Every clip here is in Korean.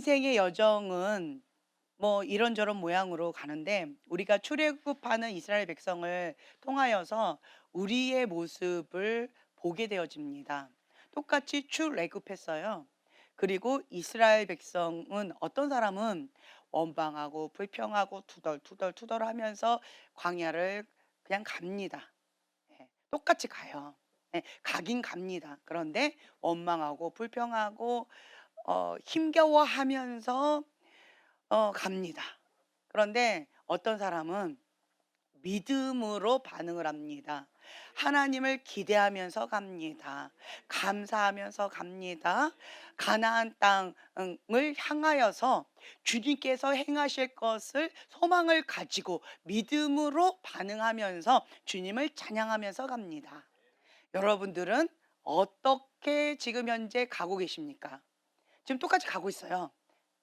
인생의 여정은 뭐 이런저런 모양으로 가는데 우리가 출애굽하는 이스라엘 백성을 통하여서 우리의 모습을 보게 되어집니다. 똑같이 출애굽했어요. 그리고 이스라엘 백성은 어떤 사람은 원방하고 불평하고 투덜투덜투덜하면서 광야를 그냥 갑니다. 예, 똑같이 가요. 예, 가긴 갑니다. 그런데 원망하고 불평하고 힘겨워하면서 갑니다. 그런데 어떤 사람은 믿음으로 반응을 합니다. 하나님을 기대하면서 갑니다. 감사하면서 갑니다. 가나안 땅을 향하여서 주님께서 행하실 것을 소망을 가지고 믿음으로 반응하면서 주님을 찬양하면서 갑니다. 여러분들은 어떻게 지금 현재 가고 계십니까? 지금 똑같이 가고 있어요.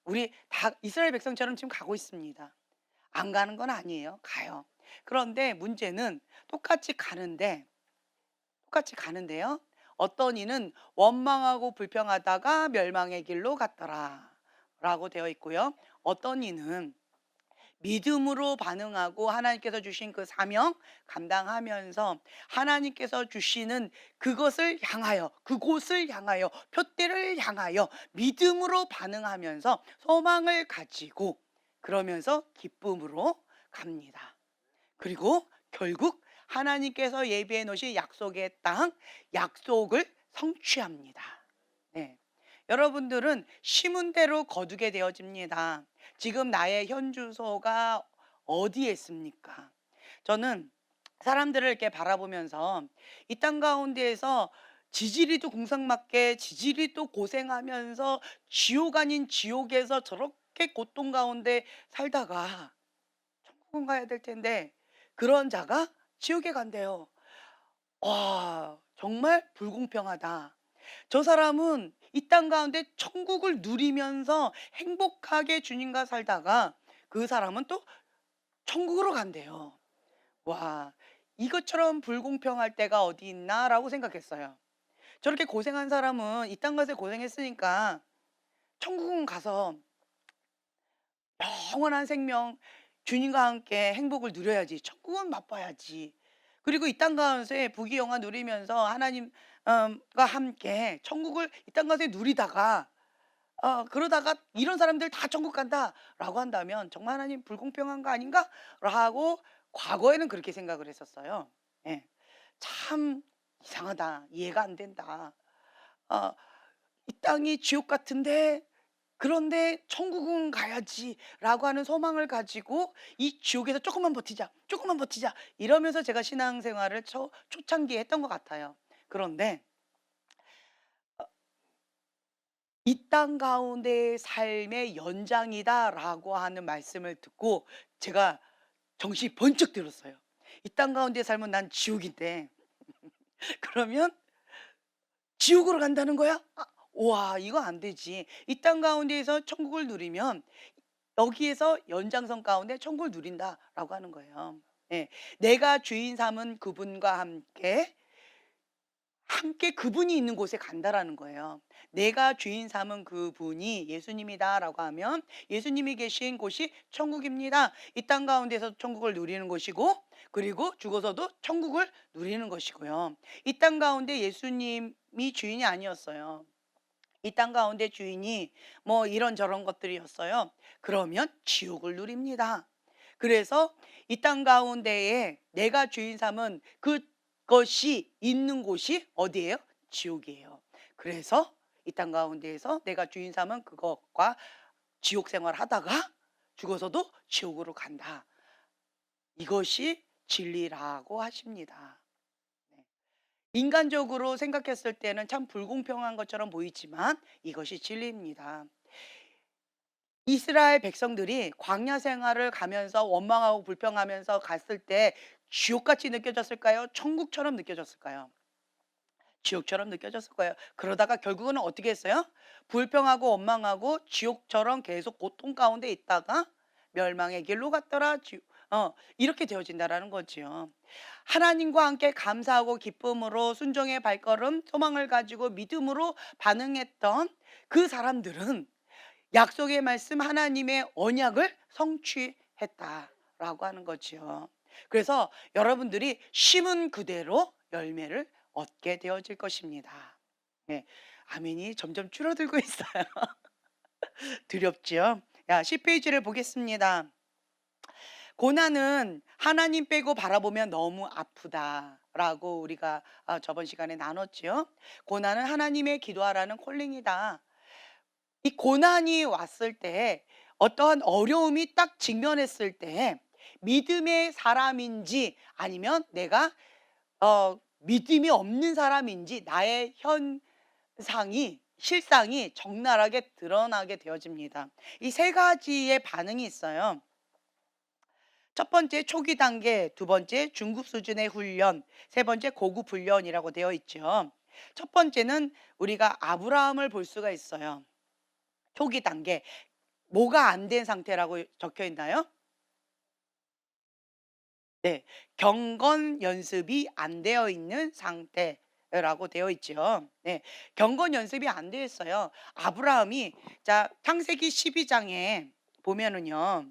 우리 다 이스라엘 백성처럼 지금 가고 있습니다. 안 가는 건 아니에요. 가요. 그런데 문제는 똑같이 가는데요. 어떤 이는 원망하고 불평하다가 멸망의 길로 갔더라. 라고 되어 있고요. 어떤 이는 믿음으로 반응하고 하나님께서 주신 그 사명 감당하면서 하나님께서 주시는 그것을 향하여, 그곳을 향하여, 표대를 향하여 믿음으로 반응하면서 소망을 가지고 그러면서 기쁨으로 갑니다. 그리고 결국 하나님께서 예비해 놓으신 약속의 땅, 약속을 성취합니다. 네. 여러분들은 심은 대로 거두게 되어집니다. 지금 나의 현 주소가 어디에 있습니까? 저는 사람들을 이렇게 바라보면서 이 땅 가운데에서 지지리도 궁상맞게 지지리도 고생하면서 지옥 아닌 지옥에서 저렇게 고통 가운데 살다가 천국은 가야 될 텐데 그런 자가 지옥에 간대요. 와, 정말 불공평하다. 저 사람은 이 땅 가운데 천국을 누리면서 행복하게 주님과 살다가 그 사람은 또 천국으로 간대요. 와, 이것처럼 불공평할 때가 어디 있나라고 생각했어요. 저렇게 고생한 사람은 이 땅 가서 고생했으니까 천국은 가서 영원한 생명 주님과 함께 행복을 누려야지. 천국은 맛봐야지. 그리고 이 땅 가운데 부귀영화 누리면서 하나님과 함께 천국을 이 땅 가운데 누리다가 그러다가 이런 사람들 다 천국 간다라고 한다면 정말 하나님 불공평한 거 아닌가라고 과거에는 그렇게 생각을 했었어요. 예. 참 이상하다. 이해가 안 된다. 어, 이 땅이 지옥 같은데 그런데 천국은 가야지라고 하는 소망을 가지고 이 지옥에서 조금만 버티자, 조금만 버티자 이러면서 제가 신앙생활을 초창기에 했던 것 같아요. 그런데 이 땅 가운데의 삶의 연장이다라고 하는 말씀을 듣고 제가 정신이 번쩍 들었어요. 이 땅 가운데 살면 난 지옥인데 그러면 지옥으로 간다는 거야? 와, 이거 안 되지. 이 땅 가운데에서 천국을 누리면 여기에서 연장선 가운데 천국을 누린다라고 하는 거예요. 예. 내가 주인 삼은 그분과 함께 그분이 있는 곳에 간다라는 거예요. 내가 주인 삼은 그분이 예수님이다라고 하면 예수님이 계신 곳이 천국입니다. 이 땅 가운데서 천국을 누리는 곳이고 그리고 죽어서도 천국을 누리는 것이고요. 이 땅 가운데 예수님이 주인이 아니었어요. 이 땅 가운데 주인이 뭐 이런저런 것들이었어요. 그러면 지옥을 누립니다. 그래서 이 땅 가운데에 내가 주인 삼은 그것이 있는 곳이 어디예요? 지옥이에요. 그래서 이 땅 가운데에서 내가 주인 삼은 그것과 지옥 생활 하다가 죽어서도 지옥으로 간다. 이것이 진리라고 하십니다. 네. 인간적으로 생각했을 때는 참 불공평한 것처럼 보이지만 이것이 진리입니다. 이스라엘 백성들이 광야 생활을 가면서 원망하고 불평하면서 갔을 때 지옥같이 느껴졌을까요? 천국처럼 느껴졌을까요? 지옥처럼 느껴졌을 거예요. 그러다가 결국은 어떻게 했어요? 불평하고 원망하고 지옥처럼 계속 고통 가운데 있다가 멸망의 길로 갔더라. 이렇게 되어진다라는 거지요. 하나님과 함께 감사하고 기쁨으로 순종의 발걸음, 소망을 가지고 믿음으로 반응했던 그 사람들은 약속의 말씀 하나님의 언약을 성취했다라고 하는 거지요. 그래서 여러분들이 심은 그대로 열매를 얻게 되어질 것입니다. 네. 아멘이 점점 줄어들고 있어요. 두렵지요? 야, 10페이지를 보겠습니다. 고난은 하나님 빼고 바라보면 너무 아프다라고 우리가 저번 시간에 나눴지요. 고난은 하나님의 기도하라는 콜링이다. 이 고난이 왔을 때, 어떠한 어려움이 딱 직면했을 때 믿음의 사람인지 아니면 내가 믿음이 없는 사람인지 나의 현상이 실상이 적나라하게 드러나게 되어집니다. 이 세 가지의 반응이 있어요. 첫 번째 초기 단계, 두 번째 중급 수준의 훈련, 세 번째 고급 훈련이라고 되어 있죠. 첫 번째는 우리가 아브라함을 볼 수가 있어요. 초기 단계, 뭐가 안 된 상태라고 적혀 있나요? 네, 경건 연습이 안 되어 있는 상태라고 되어 있죠. 네, 경건 연습이 안 되어 있어요. 아브라함이, 자, 창세기 12장에 보면은요,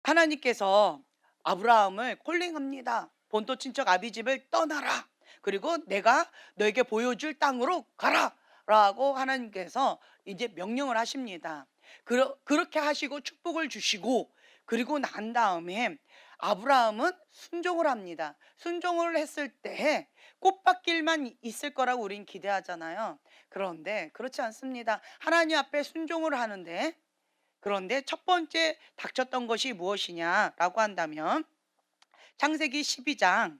하나님께서 아브라함을 콜링합니다. 본토 친척 아비집을 떠나라. 그리고 내가 너에게 보여줄 땅으로 가라. 라고 하나님께서 이제 명령을 하십니다. 그렇게 하시고 축복을 주시고, 그리고 난 다음에 아브라함은 순종을 합니다. 순종을 했을 때 꽃밭길만 있을 거라고 우린 기대하잖아요. 그런데 그렇지 않습니다. 하나님 앞에 순종을 하는데, 그런데 첫 번째 닥쳤던 것이 무엇이냐라고 한다면 창세기 12장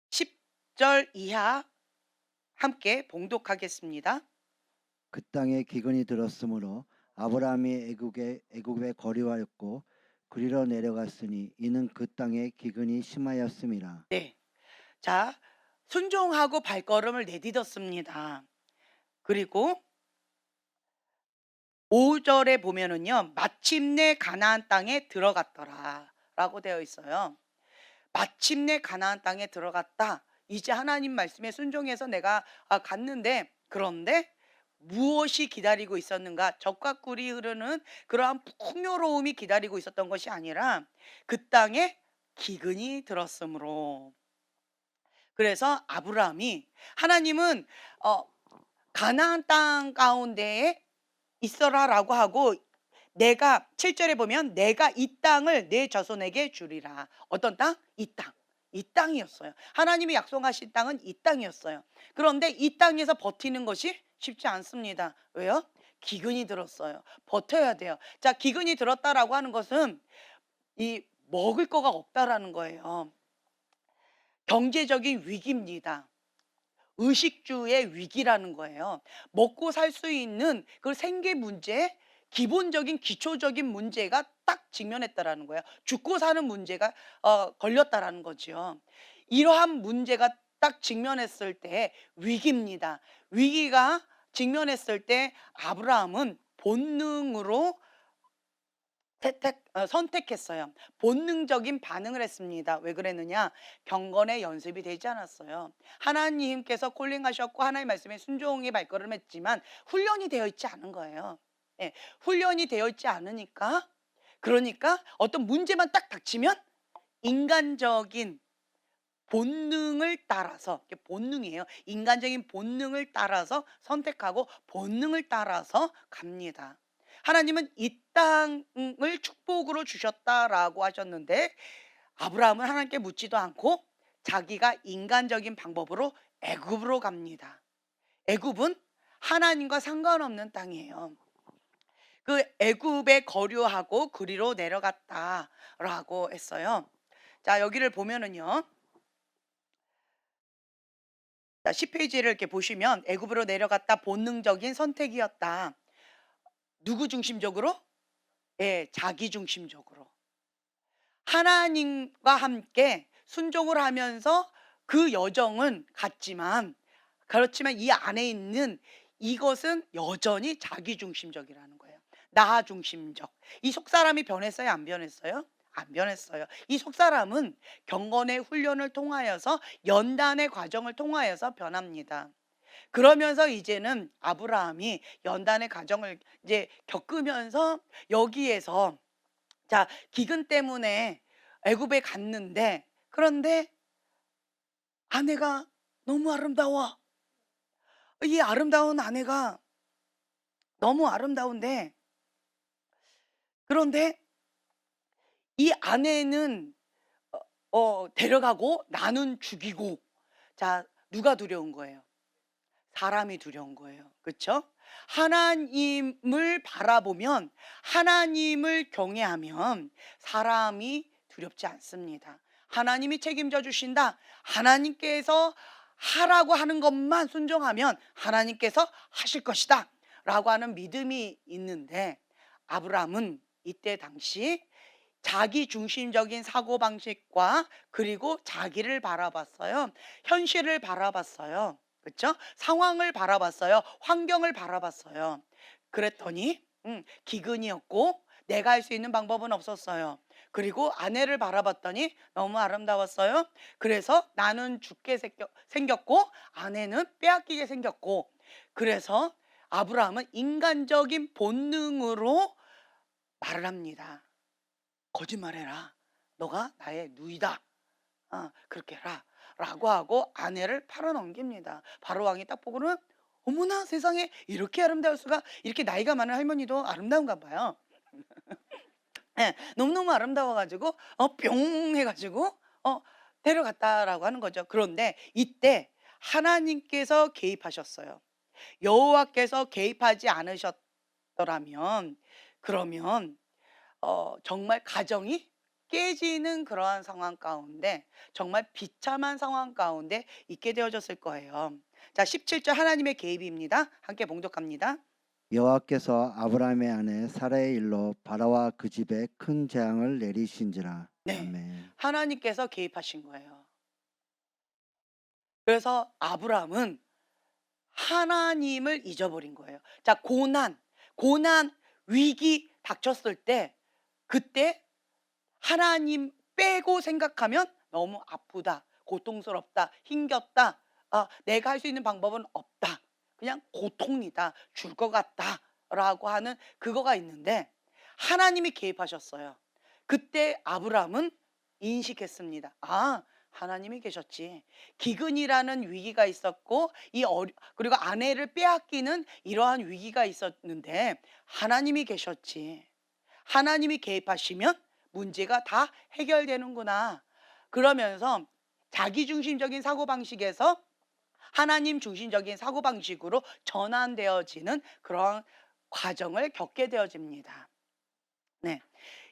10절 이하 함께 봉독하겠습니다. 그 땅에 기근이 들었으므로 아브라함이 애굽에 거류하였고 그리로 내려갔으니 이는 그 땅에 기근이 심하였음이라. 네. 자, 순종하고 발걸음을 내딛었습니다. 그리고 5절에 보면은요, 마침내 가나안 땅에 들어갔더라 라고 되어 있어요. 마침내 가나안 땅에 들어갔다. 이제 하나님 말씀에 순종해서 내가 갔는데, 그런데 무엇이 기다리고 있었는가? 적과 꿀이 흐르는 그러한 풍요로움이 기다리고 있었던 것이 아니라 그 땅에 기근이 들었으므로. 그래서 아브라함이, 하나님은 가나안 땅 가운데에 있어라라고 하고, 내가 7절에 보면 내가 이 땅을 내 자손에게 주리라. 어떤 땅? 이 땅. 이 땅이었어요. 하나님이 약속하신 땅은 이 땅이었어요. 그런데 이 땅에서 버티는 것이 쉽지 않습니다. 왜요? 기근이 들었어요. 버텨야 돼요. 자, 기근이 들었다라고 하는 것은 이 먹을 거가 없다라는 거예요. 경제적인 위기입니다. 의식주의 위기라는 거예요. 먹고 살 수 있는 그 생계 문제, 기본적인 기초적인 문제가 딱 직면했다라는 거예요. 죽고 사는 문제가 걸렸다라는 거죠. 이러한 문제가 딱 직면했을 때 위기입니다. 위기가 직면했을 때 아브라함은 본능으로 선택했어요. 본능적인 반응을 했습니다. 왜 그랬느냐? 경건의 연습이 되지 않았어요. 하나님께서 콜링하셨고 하나님 말씀에 순종의 발걸음했지만 훈련이 되어 있지 않은 거예요. 예, 훈련이 되어 있지 않으니까, 그러니까 어떤 문제만 딱 닥치면 인간적인 본능을 따라서, 이게 본능이에요. 인간적인 본능을 따라서 선택하고 본능을 따라서 갑니다. 하나님은 이 땅을 축복으로 주셨다라고 하셨는데, 아브라함은 하나님께 묻지도 않고 자기가 인간적인 방법으로 애굽으로 갑니다. 애굽은 하나님과 상관없는 땅이에요. 그 애굽에 거류하고 그리로 내려갔다라고 했어요. 자, 여기를 보면은요, 자, 10페이지를 이렇게 보시면 애굽으로 내려갔다 본능적인 선택이었다. 누구 중심적으로? 예, 자기 중심적으로. 하나님과 함께 순종을 하면서 그 여정은 같지만, 그렇지만 이 안에 있는 이것은 여전히 자기 중심적이라는 거예요. 나 중심적. 이 속사람이 변했어요? 안 변했어요? 안 변했어요. 이 속사람은 경건의 훈련을 통하여서, 연단의 과정을 통하여서 변합니다. 그러면서 이제는 아브라함이 연단의 과정을 이제 겪으면서 여기에서 자, 기근 때문에 애굽에 갔는데 그런데 아내가 너무 아름다워. 이 아름다운 아내가 너무 아름다운데 그런데 이 아내는 데려가고 나는 죽이고 자, 누가 두려운 거예요? 사람이 두려운 거예요. 그렇죠? 하나님을 바라보면 하나님을 경외하면 사람이 두렵지 않습니다. 하나님이 책임져 주신다. 하나님께서 하라고 하는 것만 순종하면 하나님께서 하실 것이다. 라고 하는 믿음이 있는데 아브라함은 이때 당시 자기 중심적인 사고방식과 그리고 자기를 바라봤어요. 현실을 바라봤어요. 그렇죠? 상황을 바라봤어요. 환경을 바라봤어요. 그랬더니 기근이었고 내가 할 수 있는 방법은 없었어요. 그리고 아내를 바라봤더니 너무 아름다웠어요. 그래서 나는 죽게 생겼고 아내는 빼앗기게 생겼고 그래서 아브라함은 인간적인 본능으로 말을 합니다. 거짓말해라. 너가 나의 누이다. 그렇게 해라. 라고 하고 아내를 팔아넘깁니다. 바로 왕이 딱 보고는 어머나 세상에 이렇게 아름다울 수가 이렇게 나이가 많은 할머니도 아름다운가 봐요. 예, 너무너무 아름다워가지고 뿅 해가지고 데려갔다라고 하는 거죠. 그런데 이때 하나님께서 개입하셨어요. 여호와께서 개입하지 않으셨더라면 그러면 정말 가정이 깨지는 그러한 상황 가운데 정말 비참한 상황 가운데 있게 되어졌을 거예요. 자, 17절 하나님의 개입입니다. 함께 봉독합니다. 여호와께서 아브라함의 아내 사라의 일로 바라와 그 집에 큰 재앙을 내리신지라. 네, 아멘. 하나님께서 개입하신 거예요. 그래서 아브라함은 하나님을 잊어버린 거예요. 자, 고난, 위기 닥쳤을 때 그때 하나님 빼고 생각하면 너무 아프다, 고통스럽다, 힘겹다, 내가 할 수 있는 방법은 없다, 그냥 고통이다, 죽을 것 같다 라고 하는 그거가 있는데 하나님이 개입하셨어요. 그때 아브라함은 인식했습니다. 하나님이 계셨지. 기근이라는 위기가 있었고 그리고 아내를 빼앗기는 이러한 위기가 있었는데 하나님이 계셨지. 하나님이 개입하시면 문제가 다 해결되는구나. 그러면서 자기중심적인 사고방식에서 하나님 중심적인 사고방식으로 전환되어지는 그런 과정을 겪게 되어집니다. 네.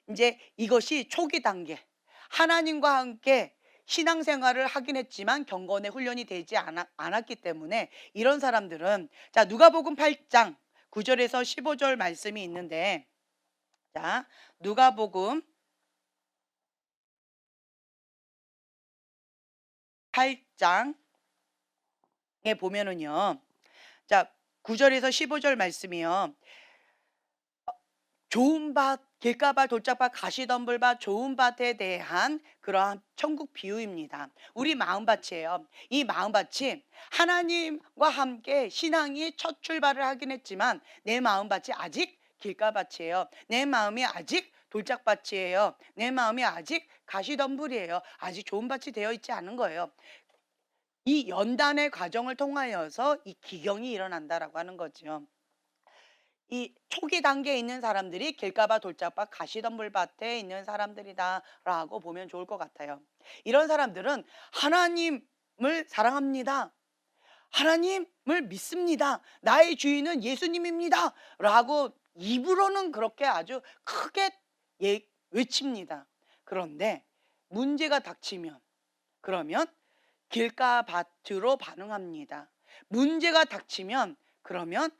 이제 이것이 초기 단계. 하나님과 함께 신앙생활을 하긴 했지만 경건의 훈련이 되지 않았기 때문에 이런 사람들은 자, 누가복음 8장 9절에서 15절 말씀이 있는데 자, 누가복음 8장에 보면은요. 자, 9절에서 15절 말씀이요. 좋은 밭, 길가밭, 돌짝밭, 가시덤불밭, 좋은 밭에 대한 그러한 천국 비유입니다. 우리 마음밭이에요. 이 마음밭이 하나님과 함께 신앙이 첫 출발을 하긴 했지만 내 마음밭이 아직 길가밭이에요. 내 마음이 아직 돌짝밭이에요. 내 마음이 아직 가시덤불이에요. 아직 좋은 밭이 되어 있지 않은 거예요. 이 연단의 과정을 통하여서 이 기경이 일어난다라고 하는 거죠. 이 초기 단계에 있는 사람들이 길가밭, 돌짝밭, 가시덤불밭에 있는 사람들이다라고 보면 좋을 것 같아요. 이런 사람들은 하나님을 사랑합니다. 하나님을 믿습니다. 나의 주인은 예수님입니다. 라고 입으로는 그렇게 아주 크게 외칩니다. 그런데 문제가 닥치면 그러면 길가밭으로 반응합니다. 문제가 닥치면 그러면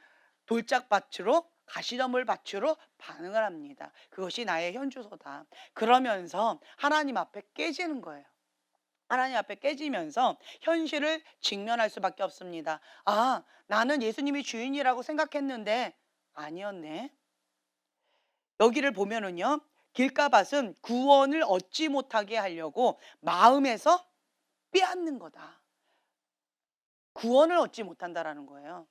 돌짝밭으로 가시덤불밭으로 반응을 합니다. 그것이 나의 현주소다. 그러면서 하나님 앞에 깨지는 거예요. 하나님 앞에 깨지면서 현실을 직면할 수밖에 없습니다. 나는 예수님이 주인이라고 생각했는데 아니었네. 여기를 보면은요. 길가밭은 구원을 얻지 못하게 하려고 마음에서 빼앗는 거다. 구원을 얻지 못한다라는 거예요.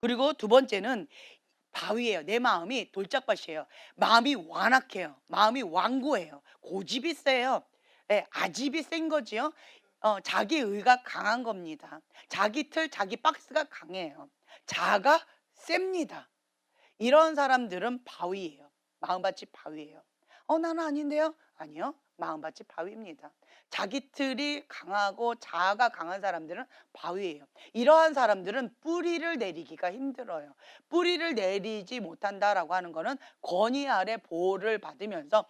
그리고 두 번째는 바위예요. 내 마음이 돌짝밭이에요. 마음이 완악해요. 마음이 완고해요. 고집이 세요. 예, 아집이 센 거지요. 자기 의가 강한 겁니다. 자기 틀, 자기 박스가 강해요. 자가 셉니다. 이런 사람들은 바위예요. 마음밭이 바위예요. 나는 아닌데요? 아니요. 마음밭이 바위입니다. 자기 틀이 강하고 자아가 강한 사람들은 바위예요. 이러한 사람들은 뿌리를 내리기가 힘들어요. 뿌리를 내리지 못한다라고 하는 거는 권위 아래 보호를 받으면서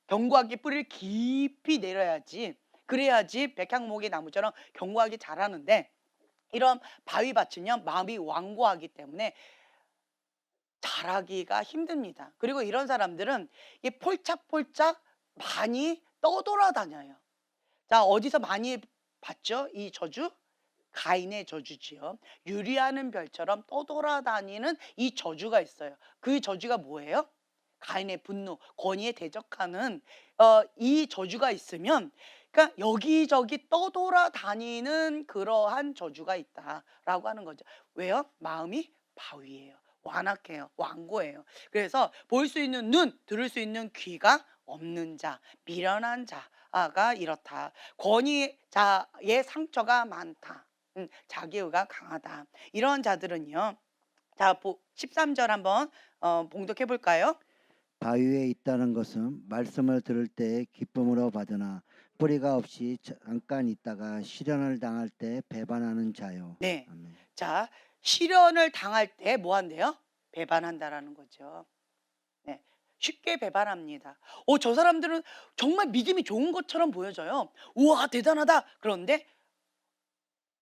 견고하게 뿌리를 깊이 내려야지, 그래야지 백향목이 나무처럼 견고하게 자라는데, 이런 바위밭은요 마음이 완고하기 때문에 자라기가 힘듭니다. 그리고 이런 사람들은 이 폴짝폴짝 많이 떠돌아다녀요. 자, 어디서 많이 봤죠? 이 저주? 가인의 저주지요. 유리하는 별처럼 떠돌아다니는 이 저주가 있어요. 그 저주가 뭐예요? 가인의 분노, 권위에 대적하는 이 저주가 있으면, 그러니까 여기저기 떠돌아다니는 그러한 저주가 있다라고 하는 거죠. 왜요? 마음이 바위예요. 완악해요. 완고해요. 그래서 볼 수 있는 눈, 들을 수 있는 귀가 없는 자, 미련한 자가 이렇다. 권위자의 상처가 많다. 자기의가 강하다. 이런 자들은요. 자, 13절 한번 봉독해 볼까요? 바위에 있다는 것은 말씀을 들을 때 기쁨으로 받으나 뿌리가 없이 잠깐 있다가 시련을 당할 때 배반하는 자요. 네. 아멘. 자, 시련을 당할 때 뭐 한대요? 배반한다라는 거죠. 네. 쉽게 배반합니다. 저 사람들은 정말 믿음이 좋은 것처럼 보여져요. 우와, 대단하다. 그런데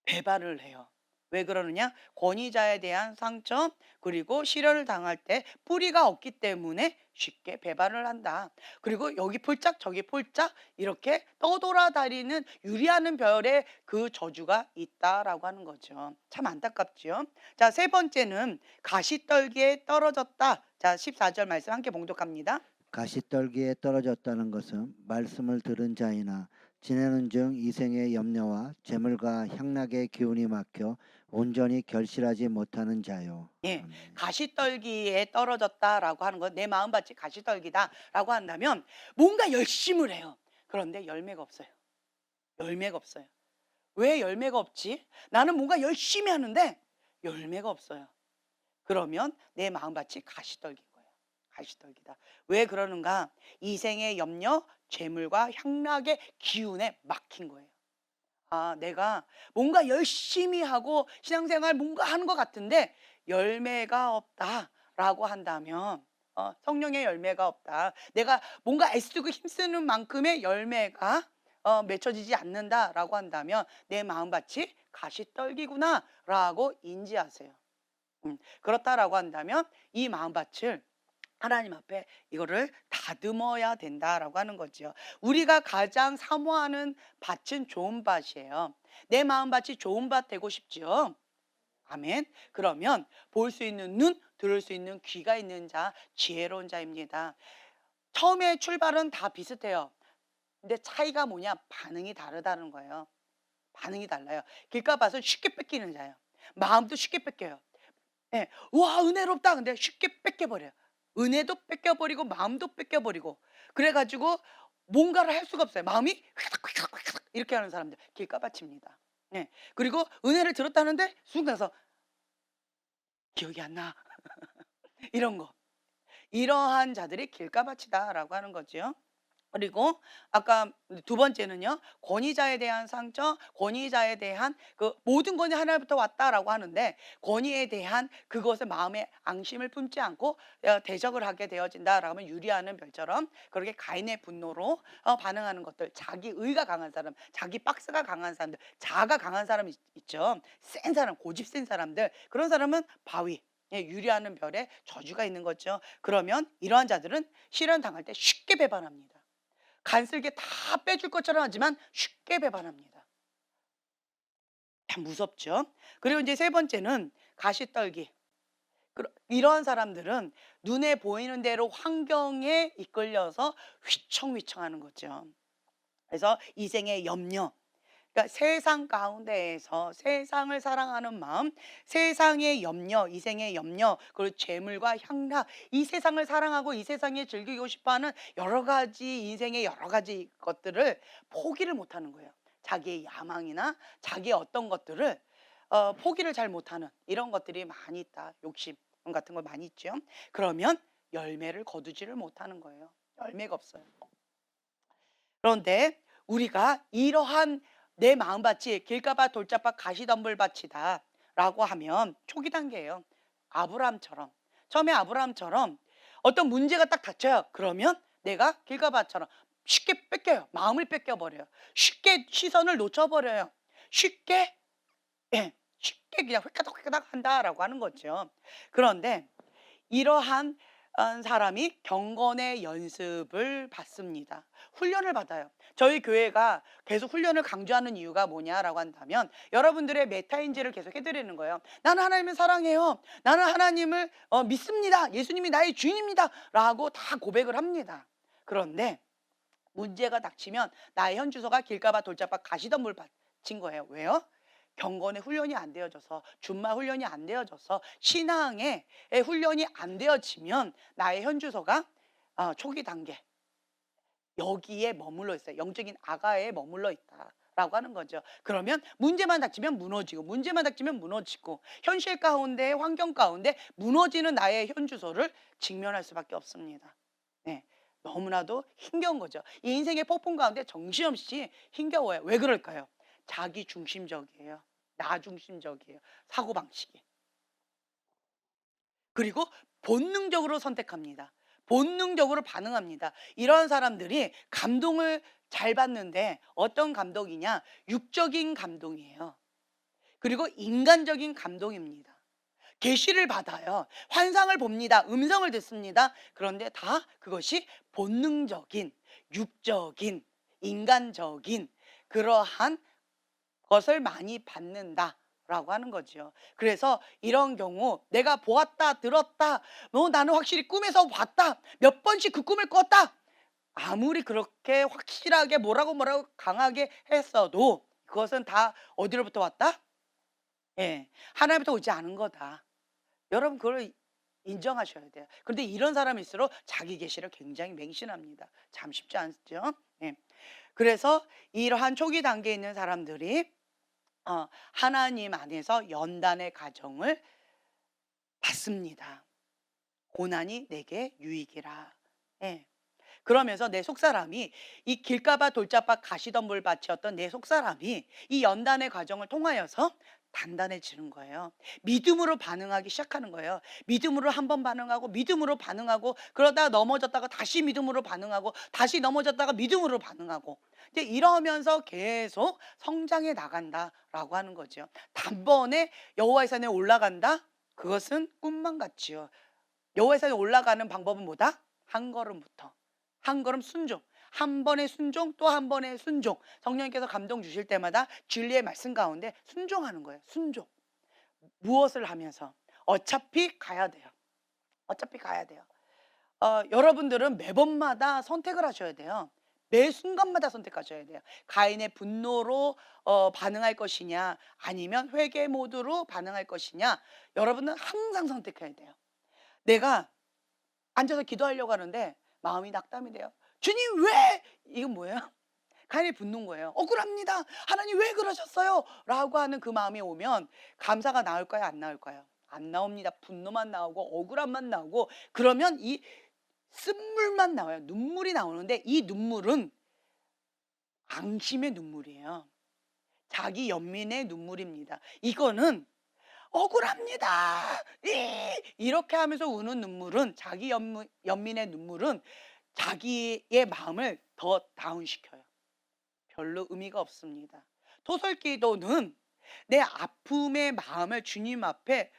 배반을 해요. 왜 그러느냐? 권위자에 대한 상처, 그리고 시련을 당할 때 뿌리가 없기 때문에 쉽게 배반을 한다. 그리고 여기 폴짝 저기 폴짝 이렇게 떠돌아다니는 유리하는 별에 그 저주가 있다라고 하는 거죠. 참 안타깝죠. 자, 세 번째는 가시떨기에 떨어졌다. 자, 14절 말씀 함께 봉독합니다. 가시떨기에 떨어졌다는 것은 말씀을 들은 자이나 지내는 중 이생의 염려와 재물과 향락의 기운이 막혀 온전히 결실하지 못하는 자요. 예, 아멘. 가시떨기에 떨어졌다라고 하는 건 내 마음밭이 가시떨기다라고 한다면 뭔가 열심을 해요. 그런데 열매가 없어요. 열매가 없어요. 왜 열매가 없지? 나는 뭔가 열심히 하는데 열매가 없어요. 그러면 내 마음밭이 가시떨기인 거예요. 가시떨기다. 왜 그러는가? 이생의 염려, 재물과 향락의 기운에 막힌 거예요. 내가 뭔가 열심히 하고 신앙생활 뭔가 하는 것 같은데 열매가 없다라고 한다면, 성령의 열매가 없다. 내가 뭔가 애쓰고 힘쓰는 만큼의 열매가 맺혀지지 않는다라고 한다면 내 마음밭이 가시떨기구나라고 인지하세요. 그렇다라고 한다면 이 마음밭을 하나님 앞에 이거를 다듬어야 된다라고 하는 거죠. 우리가 가장 사모하는 밭은 좋은 밭이에요. 내 마음밭이 좋은 밭 되고 싶죠. 아멘. 그러면 볼 수 있는 눈, 들을 수 있는 귀가 있는 자, 지혜로운 자입니다. 처음에 출발은 다 비슷해요. 근데 차이가 뭐냐? 반응이 다르다는 거예요. 반응이 달라요. 길가밭은 쉽게 뺏기는 자예요. 마음도 쉽게 뺏겨요. 예. 와, 은혜롭다. 근데 쉽게 뺏겨버려요. 은혜도 뺏겨버리고 마음도 뺏겨버리고 그래가지고 뭔가를 할 수가 없어요. 마음이 휘덕휘덕휘덕 이렇게 하는 사람들 길가밭입니다. 예. 그리고 은혜를 들었다는데 순간 가서 기억이 안 나. 이런 거. 이러한 자들이 길가밭이다라고 하는 거죠. 그리고 아까 두 번째는요. 권위자에 대한 상처, 권위자에 대한 그 모든 권위 하나님부터 왔다라고 하는데 권위에 대한 그것을 마음에 앙심을 품지 않고 대적을 하게 되어진다라고 하면 유리하는 별처럼 그렇게 가인의 분노로 반응하는 것들, 자기 의가 강한 사람, 자기 박스가 강한 사람들, 자아가 강한 사람 있죠. 센 사람, 고집 센 사람들, 그런 사람은 바위, 유리하는 별에 저주가 있는 거죠. 그러면 이러한 자들은 시련 당할 때 쉽게 배반합니다. 간슬게 다 빼줄 것처럼 하지만 쉽게 배반합니다. 참 무섭죠. 그리고 이제 세 번째는 가시떨기. 이러한 사람들은 눈에 보이는 대로 환경에 이끌려서 휘청휘청하는 거죠. 그래서 이생의 염려, 그러니까 세상 가운데에서 세상을 사랑하는 마음, 세상의 염려, 이생의 염려, 그리고 재물과 향락, 이 세상을 사랑하고 이 세상에 즐기고 싶어하는 여러 가지 인생의 여러 가지 것들을 포기를 못하는 거예요. 자기의 야망이나 자기의 어떤 것들을 포기를 잘 못하는 이런 것들이 많이 있다. 욕심 같은 거 많이 있죠. 그러면 열매를 거두지를 못하는 거예요. 열매가 없어요. 그런데 우리가 이러한 내 마음밭이 길가밭 돌짝밭 가시덤불밭이다 라고 하면 초기 단계예요. 아브라함처럼, 처음에 아브라함처럼 어떤 문제가 딱 닥쳐요. 그러면 내가 길가밭처럼 쉽게 뺏겨요. 마음을 뺏겨버려요. 쉽게 시선을 놓쳐버려요. 쉽게, 예, 쉽게 그냥 획가닥 한다라고 하는 거죠. 그런데 이러한 사람이 경건의 연습을 받습니다. 훈련을 받아요. 저희 교회가 계속 훈련을 강조하는 이유가 뭐냐라고 한다면 여러분들의 메타인지를 계속 해드리는 거예요. 나는 하나님을 사랑해요. 나는 하나님을 믿습니다. 예수님이 나의 주인입니다. 라고 다 고백을 합니다. 그런데 문제가 닥치면 나의 현 주소가 길가밭 돌짝밭 가시덤불 밭인 거예요. 왜요? 경건의 훈련이 안 되어져서, 준마 훈련이 안 되어져서, 신앙의 훈련이 안 되어지면 나의 현 주소가 초기 단계 여기에 머물러 있어요. 영적인 아가에 머물러 있다라고 하는 거죠. 그러면 문제만 닥치면 무너지고, 문제만 닥치면 무너지고, 현실 가운데, 환경 가운데 무너지는 나의 현 주소를 직면할 수밖에 없습니다. 네, 너무나도 힘겨운 거죠. 이 인생의 폭풍 가운데 정신없이 힘겨워요. 왜 그럴까요? 자기 중심적이에요. 나 중심적이에요. 사고방식이. 그리고 본능적으로 선택합니다. 본능적으로 반응합니다. 이런 사람들이 감동을 잘 받는데 어떤 감동이냐? 육적인 감동이에요. 그리고 인간적인 감동입니다. 계시를 받아요. 환상을 봅니다. 음성을 듣습니다. 그런데 다 그것이 본능적인, 육적인, 인간적인 그러한 것을 많이 받는다라고 하는 거죠. 그래서 이런 경우 내가 보았다, 들었다, 나는 확실히 꿈에서 봤다, 몇 번씩 그 꿈을 꿨다. 아무리 그렇게 확실하게 뭐라고 강하게 했어도 그것은 다 어디로부터 왔다? 예, 하나님부터 오지 않은 거다. 여러분 그걸 인정하셔야 돼요. 그런데 이런 사람일수록 자기 계시를 굉장히 맹신합니다. 참 쉽지 않죠? 예. 그래서 이러한 초기 단계에 있는 사람들이 하나님 안에서 연단의 가정을 받습니다. 고난이 내게 유익이라. 예. 그러면서 내 속사람이 이 길가밭 돌짝밭 가시덤불밭이었던 내 속사람이 이 연단의 과정을 통하여서 단단해지는 거예요. 믿음으로 반응하기 시작하는 거예요. 믿음으로 한 번 반응하고 믿음으로 반응하고 그러다 넘어졌다가 다시 믿음으로 반응하고 다시 넘어졌다가 믿음으로 반응하고 이제 이러면서 계속 성장해 나간다라고 하는 거죠. 단번에 여호와의 산에 올라간다? 그것은 꿈만 같지요. 여호와의 산에 올라가는 방법은 뭐다? 한 걸음부터. 한 걸음 순종, 한 번의 순종, 또 한 번의 순종. 성령님께서 감동 주실 때마다 진리의 말씀 가운데 순종하는 거예요. 순종. 무엇을 하면서 어차피 가야 돼요. 어차피 가야 돼요. 여러분들은 매번마다 선택을 하셔야 돼요. 매 순간마다 선택하셔야 돼요. 가인의 분노로 반응할 것이냐, 아니면 회개 모드로 반응할 것이냐. 여러분은 항상 선택해야 돼요. 내가 앉아서 기도하려고 하는데 마음이 낙담이 돼요. 주님 왜? 이건 뭐예요? 가인의 분노인 거예요. 억울합니다. 하나님 왜 그러셨어요? 라고 하는 그 마음이 오면 감사가 나올까요? 안 나올까요? 안 나옵니다. 분노만 나오고 억울함만 나오고 그러면 이 쓴물만 나와요. 눈물이 나오는데 이 눈물은 앙심의 눈물이에요. 자기 연민의 눈물입니다. 이거는 억울합니다. 이렇게 하면서 우는 눈물은 자기 연민의 눈물은 자기의 마음을 더 다운시켜요. 별로 의미가 없습니다. 토설기도는 내 아픔의 마음을 주님 앞에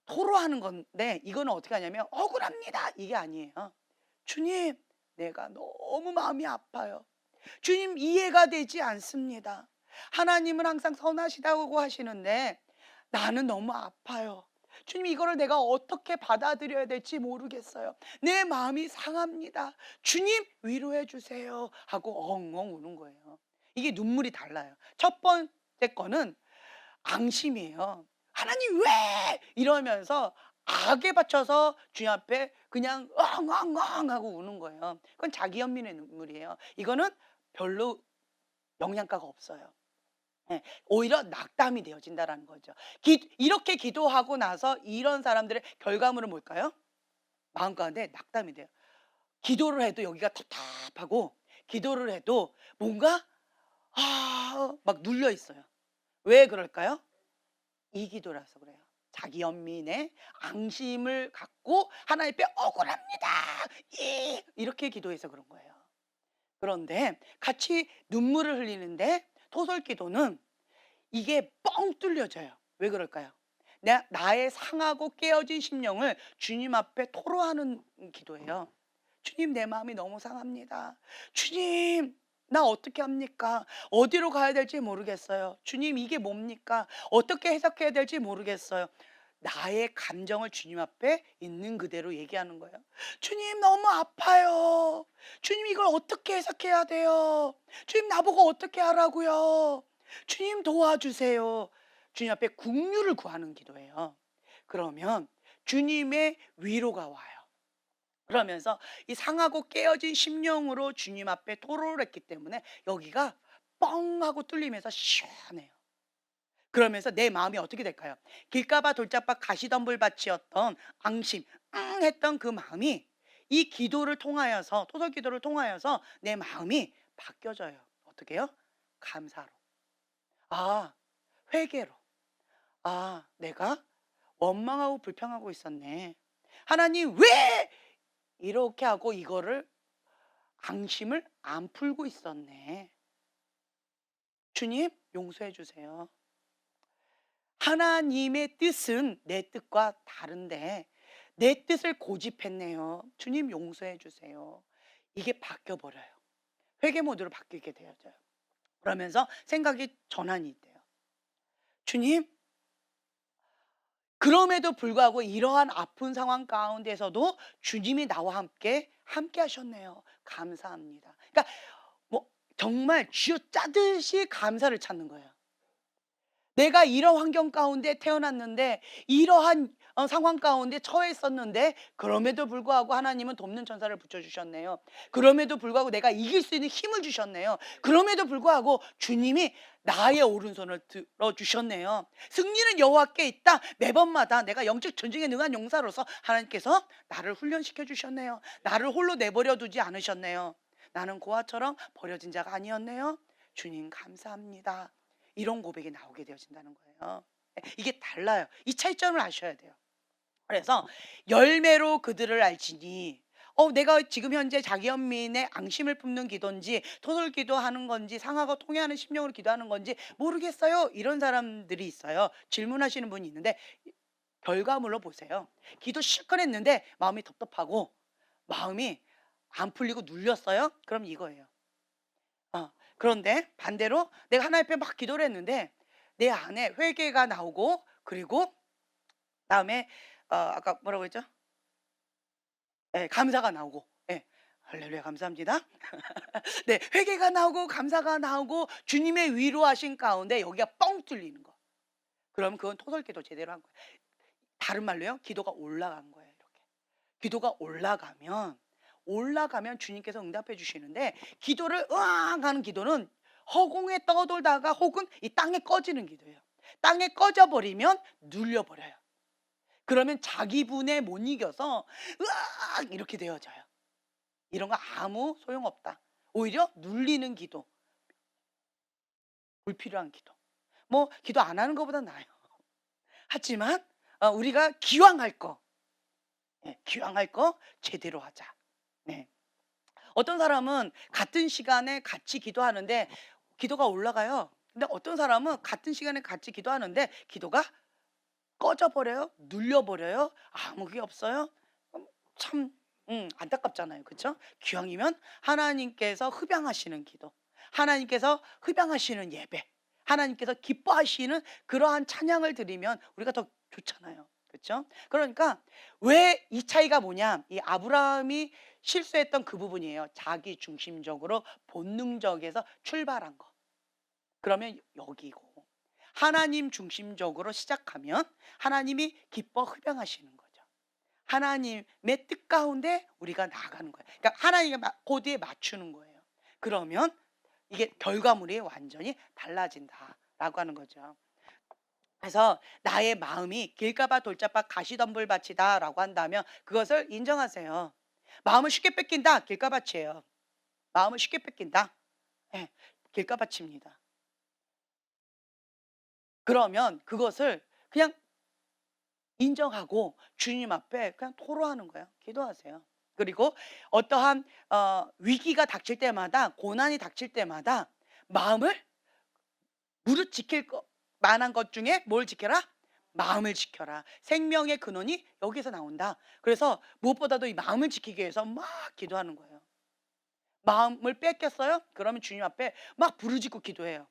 토로하는 건데 이거는 어떻게 하냐면 억울합니다. 이게 아니에요. 주님, 내가 너무 마음이 아파요. 주님 이해가 되지 않습니다. 하나님은 항상 선하시다고 하시는데 나는 너무 아파요. 주님 이거를 내가 어떻게 받아들여야 될지 모르겠어요. 내 마음이 상합니다. 주님 위로해 주세요 하고 엉엉 우는 거예요. 이게 눈물이 달라요. 첫 번째 거는 앙심이에요. 하나님 왜? 이러면서 악에 받쳐서 주님 앞에 그냥 엉엉엉 하고 우는 거예요. 그건 자기 연민의 눈물이에요. 이거는 별로 영양가가 없어요. 예, 오히려 낙담이 되어진다라는 거죠. 이렇게 기도하고 나서 이런 사람들의 결과물은 뭘까요? 마음 가운데 낙담이 돼요. 기도를 해도 여기가 답답하고, 기도를 해도 뭔가 막 눌려 있어요. 왜 그럴까요? 이 기도라서 그래요. 자기 연민의 앙심을 갖고 하나님 앞에 억울합니다. 이렇게 기도해서 그런 거예요. 그런데 같이 눈물을 흘리는데 토설기도는 이게 뻥 뚫려져요. 왜 그럴까요? 나의 상하고 깨어진 심령을 주님 앞에 토로하는 기도예요. 주님, 내 마음이 너무 상합니다. 주님, 나 어떻게 합니까? 어디로 가야 될지 모르겠어요. 주님, 이게 뭡니까? 어떻게 해석해야 될지 모르겠어요. 나의 감정을 주님 앞에 있는 그대로 얘기하는 거예요. 주님, 너무 아파요. 주님, 이걸 어떻게 해석해야 돼요? 주님, 나보고 어떻게 하라고요? 주님, 도와주세요. 주님 앞에 긍휼을 구하는 기도예요. 그러면 주님의 위로가 와요. 그러면서 이 상하고 깨어진 심령으로 주님 앞에 토로를 했기 때문에 여기가 뻥 하고 뚫리면서 시원해요. 그러면서 내 마음이 어떻게 될까요? 길가봐 돌짝밭 가시덤불밭이었던 앙심 했던 그 마음이 이 기도를 통하여서, 토설 기도를 통하여서 내 마음이 바뀌어져요. 어떻게 해요? 감사로, 아, 회개로, 내가 원망하고 불평하고 있었네. 하나님 왜 이렇게 하고 이거를 앙심을 안 풀고 있었네. 주님, 용서해 주세요. 하나님의 뜻은 내 뜻과 다른데 내 뜻을 고집했네요. 주님, 용서해 주세요. 이게 바뀌어 버려요. 회개 모드로 바뀌게 되어져요. 그러면서 생각이 전환이 돼요. 주님, 그럼에도 불구하고 이러한 아픈 상황 가운데서도 주님이 나와 함께 하셨네요. 감사합니다. 그러니까 뭐 정말 쥐어짜듯이 감사를 찾는 거예요. 내가 이런 환경 가운데 태어났는데, 이러한 상황 가운데 처했었는데, 그럼에도 불구하고 하나님은 돕는 천사를 붙여주셨네요. 그럼에도 불구하고 내가 이길 수 있는 힘을 주셨네요. 그럼에도 불구하고 주님이 나의 오른손을 들어주셨네요. 승리는 여호와께 있다. 매번마다 내가 영적 전쟁에 능한 용사로서 하나님께서 나를 훈련시켜 주셨네요. 나를 홀로 내버려 두지 않으셨네요. 나는 고아처럼 버려진 자가 아니었네요. 주님, 감사합니다. 이런 고백이 나오게 되어진다는 거예요. 이게 달라요. 이 차이점을 아셔야 돼요. 그래서 열매로 그들을 알지니, 내가 지금 현재 자기 연민의 앙심을 품는 기도인지 토설 기도하는 건지 상하고 통해하는 심령으로 기도하는 건지 모르겠어요. 이런 사람들이 있어요. 질문하시는 분이 있는데 결과물로 보세요. 기도 실컷 했는데 마음이 답답하고 마음이 안 풀리고 눌렸어요. 그럼 이거예요. 그런데 반대로 내가 하나님 앞에 막 기도를 했는데 내 안에 회개가 나오고, 그리고 다음에 아까 뭐라고 했죠? 감사가 나오고, 할렐루야, 감사합니다. 네, 회개가 나오고 감사가 나오고 주님의 위로하신 가운데 여기가 뻥 뚫리는 거. 그럼 그건 토설기도 제대로 한 거예요. 다른 말로요, 기도가 올라간 거예요. 이렇게 기도가 올라가면 주님께서 응답해 주시는데, 기도를 으앙 하는 기도는 허공에 떠돌다가 혹은 이 땅에 꺼지는 기도예요. 땅에 꺼져버리면 눌려버려요. 그러면 자기 분에 못 이겨서 으악 이렇게 되어져요. 이런 거 아무 소용없다. 오히려 눌리는 기도, 불필요한 기도, 뭐 기도 안 하는 것보다 나아요. 하지만 우리가 기왕할 거 제대로 하자. 네. 어떤 사람은 같은 시간에 같이 기도하는데 기도가 올라가요. 근데 어떤 사람은 같은 시간에 같이 기도하는데 기도가 꺼져버려요. 눌려버려요. 아무 게 없어요. 참 안타깝잖아요. 그렇죠? 기왕이면 하나님께서 흡양하시는 기도, 하나님께서 흡양하시는 예배, 하나님께서 기뻐하시는 그러한 찬양을 드리면 우리가 더 좋잖아요. 그렇죠? 그러니까 왜 이 차이가 뭐냐? 이 아브라함이 실수했던 그 부분이에요. 자기 중심적으로 본능적에서 출발한 거. 그러면 여기고 하나님 중심적으로 시작하면 하나님이 기뻐 흡양하시는 거죠. 하나님의 뜻 가운데 우리가 나아가는 거예요. 그러니까 하나님의 코드에 맞추는 거예요. 그러면 이게 결과물이 완전히 달라진다라고 하는 거죠. 그래서 나의 마음이 길가봐 돌짝밭 가시덤불밭이다라고 한다면 그것을 인정하세요. 마음을 쉽게 뺏긴다. 길가밭이에요. 마음을 쉽게 뺏긴다. 예, 길가밭입니다. 그러면 그것을 그냥 인정하고 주님 앞에 그냥 토로하는 거예요. 기도하세요. 그리고 어떠한 위기가 닥칠 때마다, 고난이 닥칠 때마다 마음을 무릇 지킬 만한 것 중에 뭘 지켜라? 마음을 지켜라. 생명의 근원이 여기서 나온다. 그래서 무엇보다도 이 마음을 지키기 위해서 막 기도하는 거예요. 마음을 뺏겼어요? 그러면 주님 앞에 막 부르짖고 기도해요.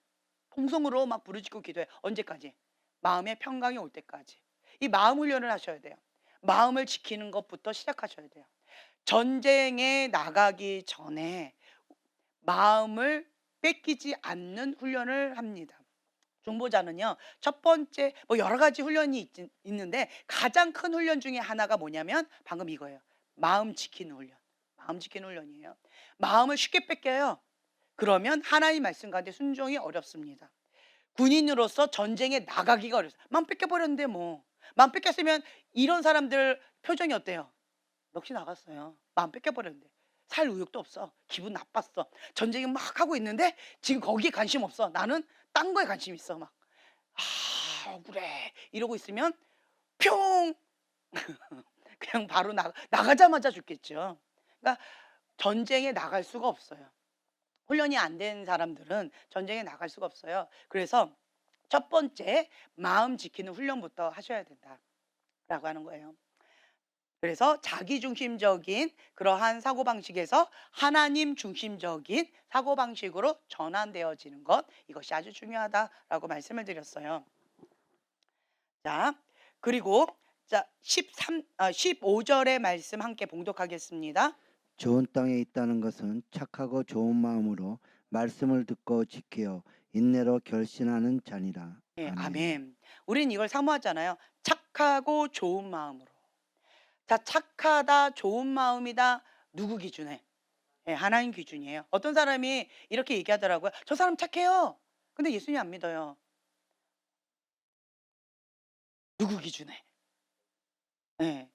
통성으로 막 부르짖고 기도해요. 언제까지? 마음의 평강이 올 때까지. 이 마음 훈련을 하셔야 돼요. 마음을 지키는 것부터 시작하셔야 돼요. 전쟁에 나가기 전에 마음을 뺏기지 않는 훈련을 합니다. 중보자는요, 첫 번째, 뭐 여러 가지 훈련이 있는데 가장 큰 훈련 중에 하나가 뭐냐면 방금 이거예요. 마음 지키는 훈련. 마음 지키는 훈련이에요. 마음을 쉽게 뺏겨요. 그러면 하나님 말씀 가운데 순종이 어렵습니다. 군인으로서 전쟁에 나가기가 어렵어요. 마음 뺏겨버렸는데 뭐. 마음 뺏겼으면 이런 사람들 표정이 어때요? 넋이 나갔어요. 마음 뺏겨버렸는데. 살 의욕도 없어. 기분 나빴어. 전쟁이 막 하고 있는데 지금 거기에 관심 없어. 나는 딴 거에 관심 있어. 막. 아, 억울해. 이러고 있으면 뿅! 그냥 바로 나가자마자 죽겠죠. 그러니까 전쟁에 나갈 수가 없어요. 훈련이 안 된 사람들은 전쟁에 나갈 수가 없어요. 그래서 첫 번째 마음 지키는 훈련부터 하셔야 된다라고 하는 거예요. 그래서 자기 중심적인 그러한 사고방식에서 하나님 중심적인 사고방식으로 전환되어지는 것, 이것이 아주 중요하다라고 말씀을 드렸어요. 자, 그리고 자, 15절의 말씀 함께 봉독하겠습니다. 좋은 땅에 있다는 것은 착하고 좋은 마음으로 말씀을 듣고 지키어 인내로 결신하는 자니라. 예, 아멘. 아멘. 우린 이걸 사모하잖아요. 착하고 좋은 마음으로. 자, 착하다, 좋은 마음이다. 누구 기준에? 예, 하나님 기준이에요. 어떤 사람이 이렇게 얘기하더라고요. 저 사람 착해요. 근데 예수님 안 믿어요. 누구 기준에? 예.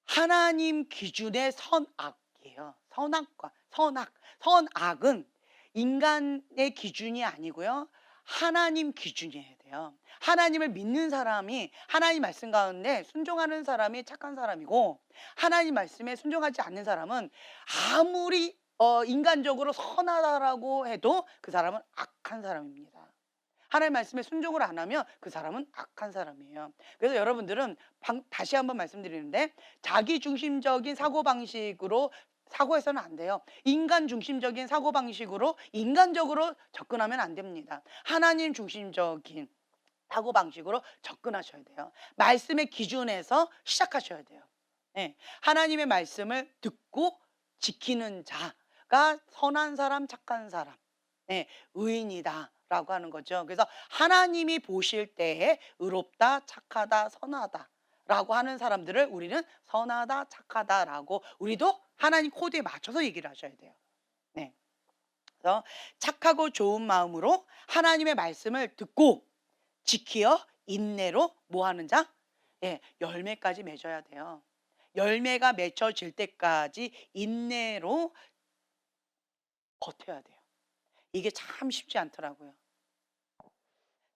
하나님 기준의 선악이에요. 선악과 선악. 선악은 인간의 기준이 아니고요. 하나님 기준이어야 돼요. 하나님을 믿는 사람이 하나님 말씀 가운데 순종하는 사람이 착한 사람이고 하나님 말씀에 순종하지 않는 사람은 아무리 인간적으로 선하다라고 해도 그 사람은 악한 사람입니다. 하나님 말씀에 순종을 안 하면 그 사람은 악한 사람이에요. 그래서 여러분들은 다시 한번 말씀드리는데 자기 중심적인 사고방식으로 사고해서는 안 돼요. 인간 중심적인 사고방식으로 인간적으로 접근하면 안 됩니다. 하나님 중심적인 사고방식으로 접근하셔야 돼요. 말씀의 기준에서 시작하셔야 돼요. 네. 하나님의 말씀을 듣고 지키는 자가 선한 사람, 착한 사람, 네. 의인이다라고 하는 거죠. 그래서 하나님이 보실 때에 의롭다, 착하다, 선하다라고 하는 사람들을 우리는 선하다, 착하다라고 우리도 하나님 코드에 맞춰서 얘기를 하셔야 돼요. 네. 그래서 착하고 좋은 마음으로 하나님의 말씀을 듣고 지키어 인내로 뭐 하는 자? 예, 열매까지 맺어야 돼요. 열매가 맺혀질 때까지 인내로 버텨야 돼요. 이게 참 쉽지 않더라고요.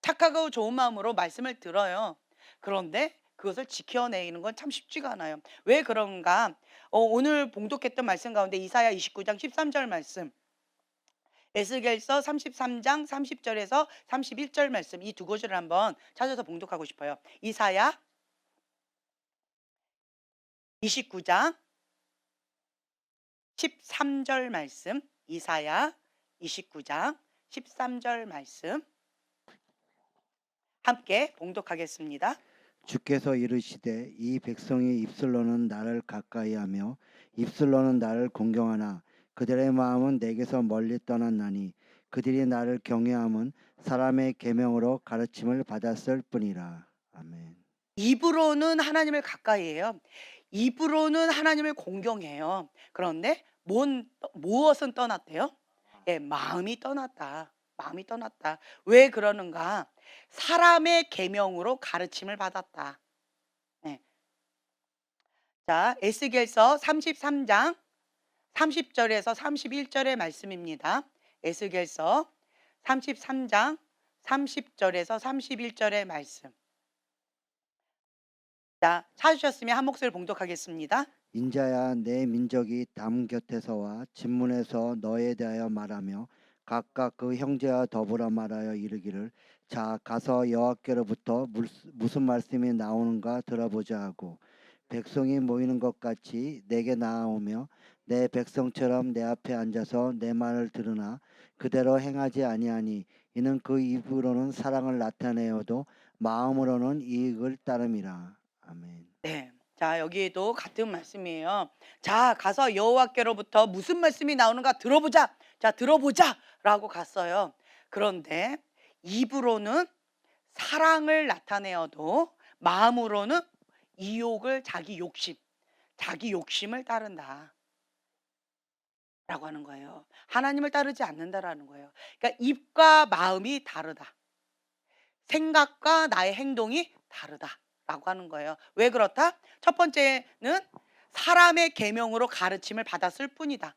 착하고 좋은 마음으로 말씀을 들어요. 그런데 그것을 지켜내는 건 참 쉽지가 않아요. 왜 그런가? 오늘 봉독했던 말씀 가운데 이사야 29장 13절 말씀, 에스겔서 33장 30절에서 31절 말씀, 이 두 구절을 한번 찾아서 봉독하고 싶어요. 이사야 29장 13절 말씀, 이사야 29장 13절 말씀 함께 봉독하겠습니다. 주께서 이르시되 이 백성이 입술로는 나를 가까이하며 입술로는 나를 공경하나 그들의 마음은 내게서 멀리 떠났나니 그들이 나를 경외함은 사람의 계명으로 가르침을 받았을 뿐이라. 아멘. 입으로는 하나님을 가까이 해요. 입으로는 하나님을 공경해요. 그런데 무엇은 떠났대요? 예, 마음이 떠났다. 마음이 떠났다. 왜 그러는가? 사람의 계명으로 가르침을 받았다. 네. 자, 에스겔서 33장 30절에서 31절의 말씀입니다. 에스겔서 33장 30절에서 31절의 말씀. 자, 찾으셨으면 한 목소리 봉독하겠습니다. 인자야, 내 민족이 담 곁에서와 진문에서 너에 대하여 말하며 각각 그 형제와 더불어 말하여 이르기를, 자 가서 여호와께로부터 무슨 말씀이 나오는가 들어보자 하고, 백성이 모이는 것 같이 내게 나아오며 내 백성처럼 내 앞에 앉아서 내 말을 들으나 그대로 행하지 아니하니 이는 그 입으로는 사랑을 나타내어도 마음으로는 이익을 따름이라. 아멘. 네. 자, 여기에도 같은 말씀이에요. 자, 가서 여호와께로부터 무슨 말씀이 나오는가 들어보자. 자, 들어보자라고 갔어요. 그런데 입으로는 사랑을 나타내어도 마음으로는 이욕을, 자기 욕심을 따른다. 라고 하는 거예요. 하나님을 따르지 않는다라는 거예요. 그러니까 입과 마음이 다르다. 생각과 나의 행동이 다르다라고 하는 거예요. 왜 그렇다? 첫 번째는 사람의 계명으로 가르침을 받았을 뿐이다.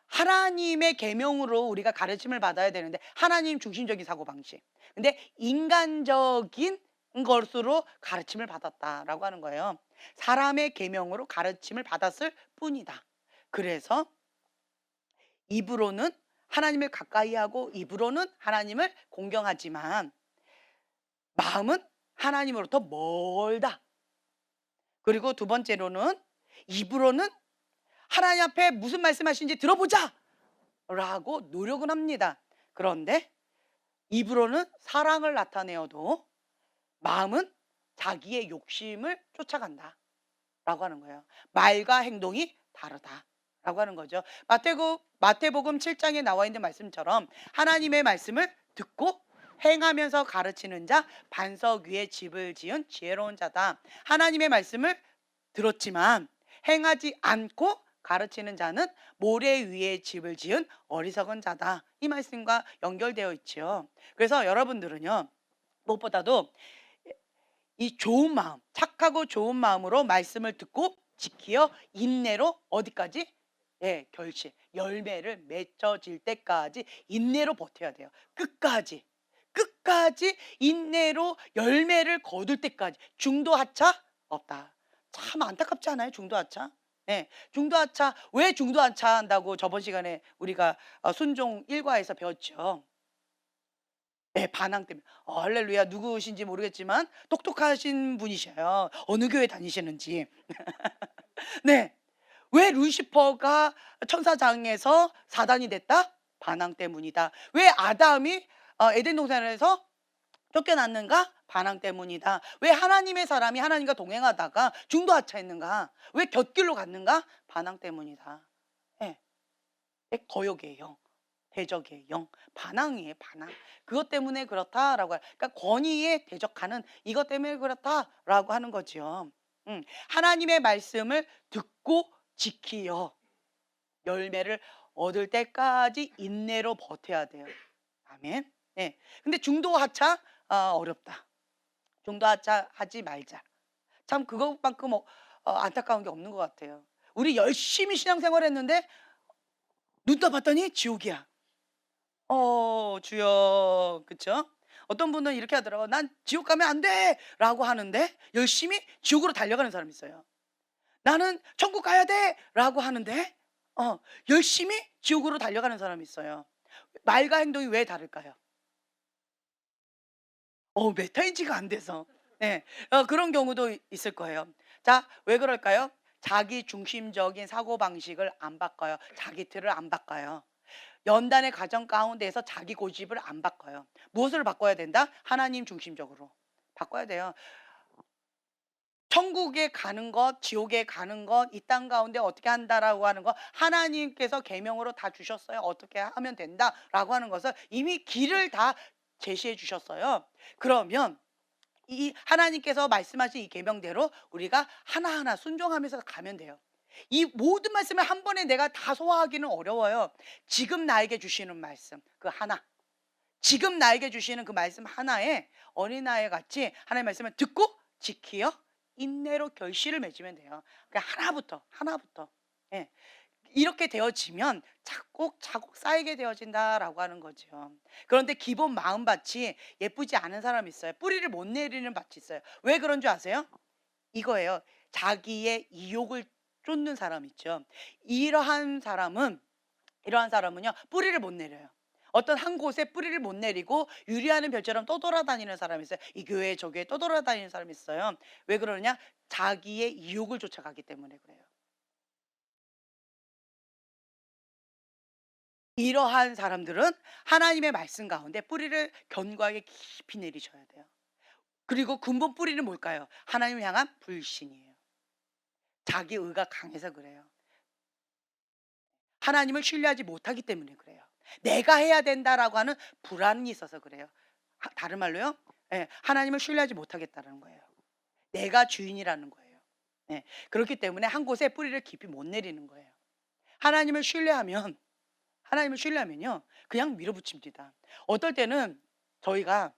하나님의 계명으로 우리가 가르침을 받아야 되는데 하나님 중심적인 사고방식. 근데 인간적인 것으로 가르침을 받았다라고 하는 거예요. 사람의 계명으로 가르침을 받았을 뿐이다. 그래서 입으로는 하나님을 가까이 하고 입으로는 하나님을 공경하지만 마음은 하나님으로부터 멀다. 그리고 두 번째로는 입으로는 하나님 앞에 무슨 말씀하시는지 들어보자 라고 노력은 합니다. 그런데 입으로는 사랑을 나타내어도 마음은 자기의 욕심을 쫓아간다 라고 하는 거예요. 말과 행동이 다르다 라고 하는 거죠. 마태복음 7장에 나와 있는 말씀처럼 하나님의 말씀을 듣고 행하면서 가르치는 자 반석 위에 집을 지은 지혜로운 자다. 하나님의 말씀을 들었지만 행하지 않고 가르치는 자는 모래 위에 집을 지은 어리석은 자다. 이 말씀과 연결되어 있죠. 그래서 여러분들은요, 무엇보다도 이 좋은 마음, 착하고 좋은 마음으로 말씀을 듣고 지키어 인내로 어디까지? 예, 열매를 맺혀질 때까지 인내로 버텨야 돼요. 끝까지 인내로 열매를 거둘 때까지. 중도하차 없다. 참 안타깝지 않아요? 중도하차. 네, 중도하차. 왜 중도하차 한다고 저번 시간에 우리가 순종 1과에서 배웠죠. 네, 반항 때문에. 할렐루야. 누구신지 모르겠지만 똑똑하신 분이셔요. 어느 교회 다니시는지. 네. 왜 루시퍼가 천사장에서 사단이 됐다? 반항 때문이다. 왜 아담이 에덴 동산에서 쫓겨났는가? 반항 때문이다. 왜 하나님의 사람이 하나님과 동행하다가 중도하차했는가? 왜 곁길로 갔는가? 반항 때문이다. 예. 거역의 영, 대적의 영, 반항이에요, 반항. 그것 때문에 그렇다라고. 그러니까 권위에 대적하는 이것 때문에 그렇다라고 하는 거죠. 하나님의 말씀을 듣고 지키어 열매를 얻을 때까지 인내로 버텨야 돼요. 아멘. 네. 근데 중도하차 어렵다. 중도하차 하지 말자. 참 그것만큼 안타까운 게 없는 것 같아요. 우리 열심히 신앙생활했는데 눈 떠봤더니 지옥이야. 주여, 그쵸? 어떤 분은 이렇게 하더라고. 난 지옥 가면 안 돼! 라고 하는데 열심히 지옥으로 달려가는 사람이 있어요. 나는 천국 가야 돼! 라고 하는데 열심히 지옥으로 달려가는 사람이 있어요. 말과 행동이 왜 다를까요? 메타인지가 안 돼서. 네, 그런 경우도 있을 거예요. 자, 왜 그럴까요? 자기 중심적인 사고방식을 안 바꿔요. 자기 틀을 안 바꿔요. 연단의 과정 가운데에서 자기 고집을 안 바꿔요. 무엇을 바꿔야 된다? 하나님 중심적으로 바꿔야 돼요. 천국에 가는 것, 지옥에 가는 것, 이 땅 가운데 어떻게 한다라고 하는 것 하나님께서 계명으로 다 주셨어요. 어떻게 하면 된다라고 하는 것을 이미 길을 다 제시해 주셨어요. 그러면 이 하나님께서 말씀하신 이 계명대로 우리가 하나하나 순종하면서 가면 돼요. 이 모든 말씀을 한 번에 내가 다 소화하기는 어려워요. 지금 나에게 주시는 말씀 그 하나, 지금 나에게 주시는 그 말씀 하나에 어린아이 같이 하나님의 말씀을 듣고 지키어 인내로 결실을 맺으면 돼요. 그러니까 하나부터. 예. 이렇게 되어지면 차곡차곡 쌓이게 되어진다라고 하는 거죠. 그런데 기본 마음밭이 예쁘지 않은 사람이 있어요. 뿌리를 못 내리는 밭이 있어요. 왜 그런 줄 아세요? 이거예요. 자기의 이욕을 쫓는 사람 있죠. 이러한 사람은요, 뿌리를 못 내려요. 어떤 한 곳에 뿌리를 못 내리고 유리하는 별처럼 떠돌아다니는 사람이 있어요. 이 교회 저 교회 떠돌아다니는 사람이 있어요. 왜 그러느냐? 자기의 이욕을 쫓아가기 때문에 그래요. 이러한 사람들은 하나님의 말씀 가운데 뿌리를 견고하게 깊이 내리셔야 돼요. 그리고 근본 뿌리는 뭘까요? 하나님을 향한 불신이에요. 자기 의가 강해서 그래요. 하나님을 신뢰하지 못하기 때문에 그래요. 내가 해야 된다라고 하는 불안이 있어서 그래요. 다른 말로요. 예, 하나님을 신뢰하지 못하겠다는 거예요. 내가 주인이라는 거예요. 예, 그렇기 때문에 한 곳에 뿌리를 깊이 못 내리는 거예요. 하나님을 신뢰하면 하나님을 신뢰하면요, 그냥 밀어붙입니다. 어떨 때는 저희가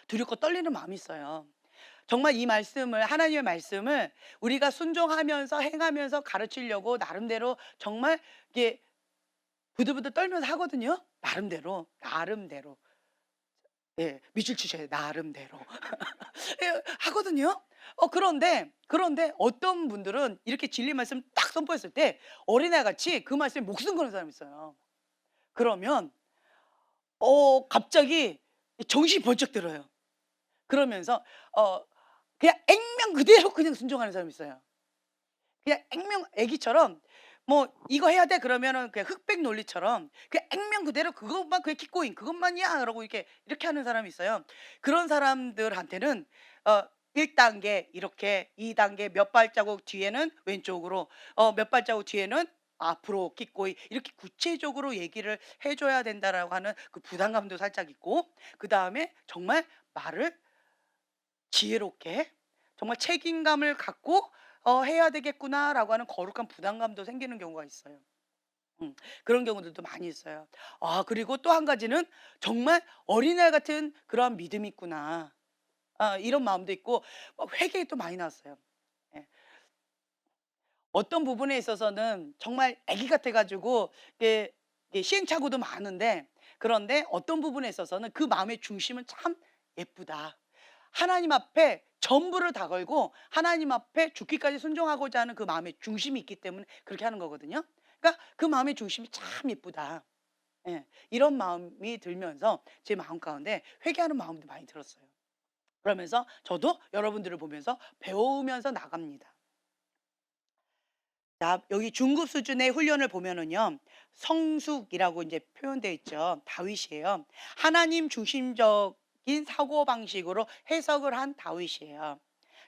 두렵고 떨리는 마음이 있어요. 정말 이 말씀을, 하나님의 말씀을 우리가 순종하면서 행하면서 가르치려고 나름대로 정말 이게 부들부들 떨면서 하거든요. 나름대로. 예, 밑줄 치셔야 돼요. 나름대로. 예, 하거든요. 그런데 어떤 분들은 이렇게 진리 말씀 딱 선포했을 때 어린애 같이 그 말씀에 목숨 거는 사람이 있어요. 그러면 갑자기 정신이 번쩍 들어요. 그러면서 그냥 액면 그대로 그냥 순종하는 사람이 있어요. 그냥 액면 애기처럼 뭐 "이거 해야 돼." 그러면은 그냥 흑백 논리처럼 그냥 액면 그대로 그것만 그게 킥고잉 그것만이야 그러고 이렇게 하는 사람이 있어요. 그런 사람들한테는 1 단계 이렇게 2 단계 몇 발자국 뒤에는 왼쪽으로 몇 발자국 뒤에는 앞으로 킥고잉 이렇게 구체적으로 얘기를 해 줘야 된다라고 하는 그 부담감도 살짝 있고, 그다음에 정말 말을 지혜롭게 정말 책임감을 갖고 '해야 되겠구나.'라고 하는 거룩한 부담감도 생기는 경우가 있어요. 그런 경우들도 많이 있어요. 그리고 또 한 가지는 정말 '어린애 같은 그러한 믿음이 있구나.' 이런 마음도 있고 회개에 또 많이 나왔어요. 예. 어떤 부분에 있어서는 정말 아기 같아 가지고 이게 시행착오도 많은데, 그런데 어떤 부분에 있어서는 그 마음의 중심은 참 예쁘다. 하나님 앞에 전부를 다 걸고 하나님 앞에 죽기까지 순종하고자 하는 그 마음의 중심이 있기 때문에 그렇게 하는 거거든요. 그러니까 그 마음의 중심이 참 예쁘다. 예. 이런 마음이 들면서 제 마음 가운데 회개하는 마음도 많이 들었어요. 그러면서 저도 여러분들을 보면서 배우면서 나갑니다. 자, 여기 중급 수준의 훈련을 보면은요, 성숙이라고 이제 표현되어 있죠. 다윗이에요. 하나님 중심적인 사고 방식으로 해석을 한 다윗이에요.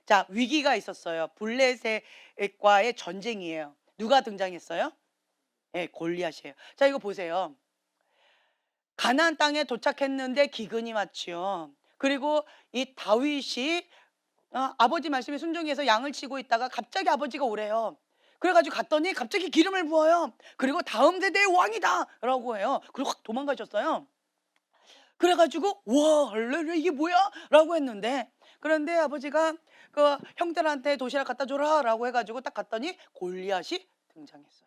자, 위기가 있었어요. 블레셋과의 전쟁이에요. 누가 등장했어요? 예, 골리앗이에요. 자, 이거 보세요. 가나안 땅에 도착했는데 기근이 왔지요. 그리고 이 다윗이 아버지 말씀에 순종해서 양을 치고 있다가 갑자기 아버지가 오래요. 그래가지고 갔더니 갑자기 기름을 부어요. 그리고 다음 세대의 왕이다라고 해요. 그리고 확 도망가셨어요. 그래가지고 와 할렐루야 이게 뭐야?라고 했는데, 그런데 아버지가 그 형들한테 도시락 갖다 줘라라고 해가지고 딱 갔더니 골리앗이 등장했어요.